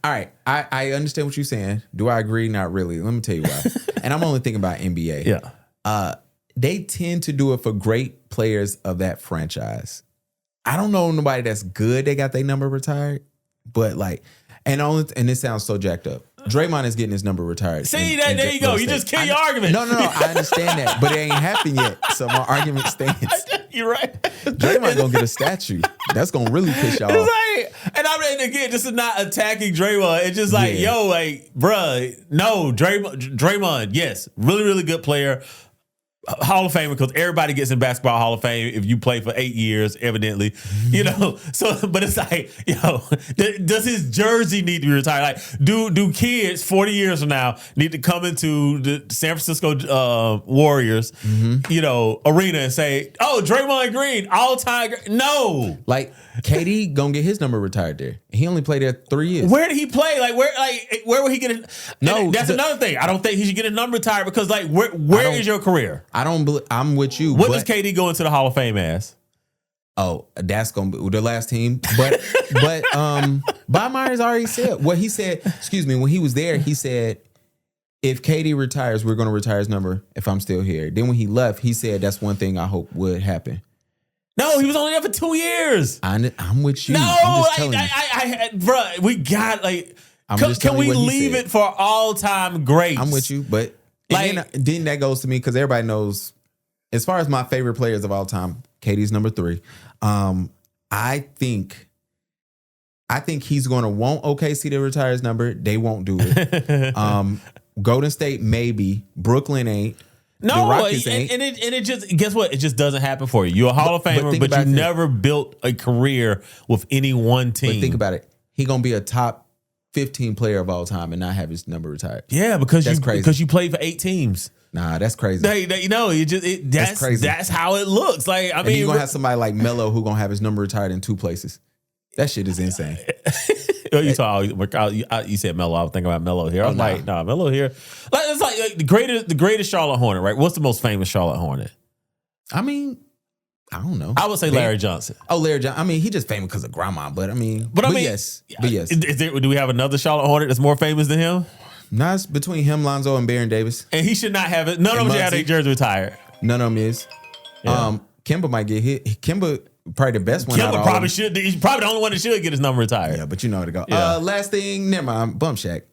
all right, I understand what you're saying. Do I agree? Not really. Let me tell you why. And I'm only thinking about NBA. Yeah. They tend to do it for great players of that franchise. I don't know nobody that's good. They got their number retired, but like, and this sounds so jacked up. Draymond is getting his number retired. See, there you go. You just kill your argument. No. I understand that, but it ain't happened yet. So my argument stands. You're right. Draymond gonna get a statue. That's gonna really piss y'all off. It's like, and I mean, again, this is not attacking Draymond. It's just like, yo, like, bruh, no, Draymond, yes, really, really good player. Hall of Famer, because everybody gets in basketball Hall of Fame if you play for 8 years, evidently. So, but it's like, does his jersey need to be retired? Like, do kids 40 years from now need to come into the San Francisco Warriors, arena and say, oh, Draymond Green, all-time, no. Like, KD gonna get his number retired there. He only played there 3 years. Where did he play? Where would he get it? No, that's another thing. I don't think he should get his number retired because, like, where is your career? I don't believe. I'm with you. What does KD go into the Hall of Fame as? Oh, that's gonna be the last team. But Bob Myers already said what he said. Excuse me. When he was there, he said, if KD retires, we're gonna retire his number if I'm still here. Then when he left, he said that's one thing I hope would happen. No, he was only there for 2 years. I'm with you. No, bro, we got like. Can we leave it for all time greats? I'm with you, but. Then that goes to me because everybody knows, as far as my favorite players of all time, KD's number 3. I think he's going to want OKC to retire his number. They won't do it. Golden State maybe. Brooklyn ain't. No, the Rockets ain't. And it just, guess what? It just doesn't happen for you. You're a Hall of Famer, but you never built a career with any one team. But think about it. He going to be a top 15 player of all time and not have his number retired. Yeah, because you played for 8 teams. Nah, that's crazy. That's crazy. That's how it looks. Like, I mean, you're gonna have somebody like Melo who gonna have his number retired in 2 places. That shit is insane. You said Melo. I was thinking about Melo here. I was like, nah, Melo here. Like, it's like the greatest Charlotte Hornet, right? What's the most famous Charlotte Hornet? I mean, I don't know. I would say Larry Johnson. Oh, Larry Johnson. I mean, he just famous because of grandma, but yes. Do we have another Charlotte Hornet that's more famous than him? No, it's between him, Lonzo, and Baron Davis. And he should not have it. None of them should have their jersey retired. None of them is. Yeah. Kemba might get hit. Kemba probably the best one. Kemba probably should. He's probably the only one that should get his number retired. Yeah, but you know where to go. Yeah. Last thing, never mind. Bump Shaq.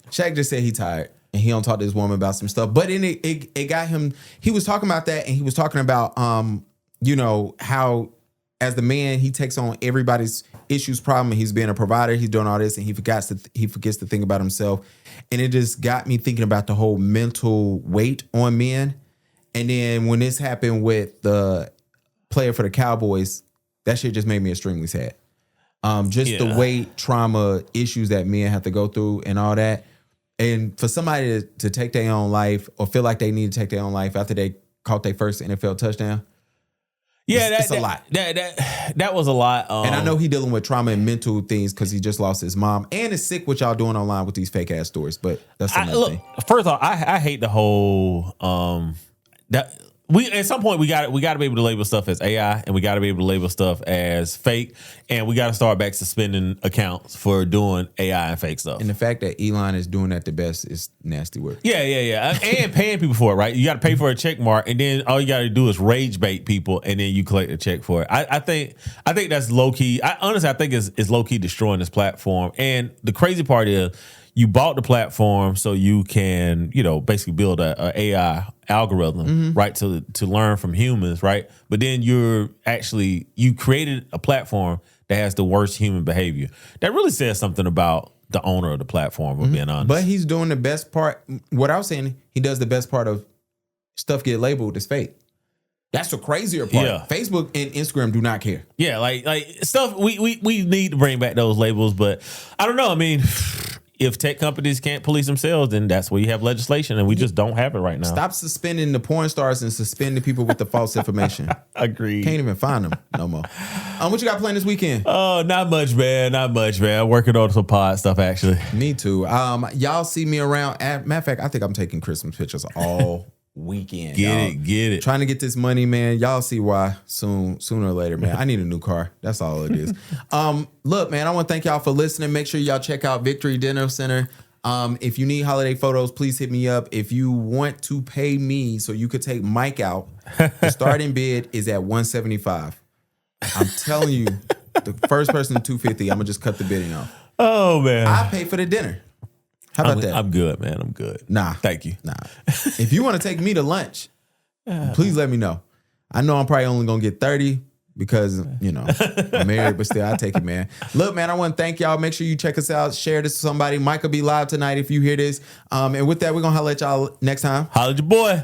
Shaq just said he tired. And he don't talk to his woman about some stuff. But it got him. He was talking about that, and he was talking about how as the man he takes on everybody's issues, problem. And he's being a provider. He's doing all this, and he forgets to think about himself. And it just got me thinking about the whole mental weight on men. And then when this happened with the player for the Cowboys, that shit just made me extremely sad. The weight, trauma, issues that men have to go through, and all that. And for somebody to take their own life or feel like they need to take their own life after they caught their first NFL touchdown. Yeah, it's a lot. That was a lot. And I know he dealing with trauma and mental things because he just lost his mom and is sick what y'all doing online with these fake ass stories. But that's another thing. First off, I hate the whole that we at some point we got to be able to label stuff as AI and we got to be able to label stuff as fake and we got to start back suspending accounts for doing AI and fake stuff. And the fact that Elon is doing that the best is nasty work. Yeah. And paying people for it, right? You got to pay for a check mark and then all you got to do is rage bait people and then you collect a check for it. I think that's low key. Honestly, I think it's low key destroying this platform. And the crazy part is you bought the platform so you can, basically build a AI algorithm, right, to learn from humans, right? But then you created a platform that has the worst human behavior. That really says something about the owner of the platform, if being honest. But he's doing the best part. What I was saying, he does the best part of stuff get labeled as fake. That's the crazier part. Yeah. Facebook and Instagram do not care. Yeah, like stuff we need to bring back those labels, but I don't know. I mean, if tech companies can't police themselves, then that's where you have legislation, and we just don't have it right now. Stop suspending the porn stars and suspending people with the false information. Agreed. Can't even find them no more. What you got planned this weekend? Oh, not much, man. I'm working on some pod stuff, actually. Me too. Y'all see me around. Matter of fact, I think I'm taking Christmas pictures all weekend. Get it. Trying to get this money, man. Y'all see why sooner or later, man. I need a new car. That's all it is. Look, man, I want to thank y'all for listening. Make sure y'all check out Victory Dinner Center. If you need holiday photos, please hit me up. If you want to pay me so you could take Mike out, the starting bid is at $175. I'm telling you, the first person to $250, I'm gonna just cut the bidding off. Oh man, I pay for the dinner. How about that? I'm good, man. I'm good. Nah. Thank you. Nah. If you want to take me to lunch, please let me know. I know I'm probably only going to get 30 because, I'm married, but still, I take it, man. Look, man, I want to thank y'all. Make sure you check us out. Share this with somebody. Mike will be live tonight if you hear this. And with that, we're going to holler at y'all next time. Holla at your boy.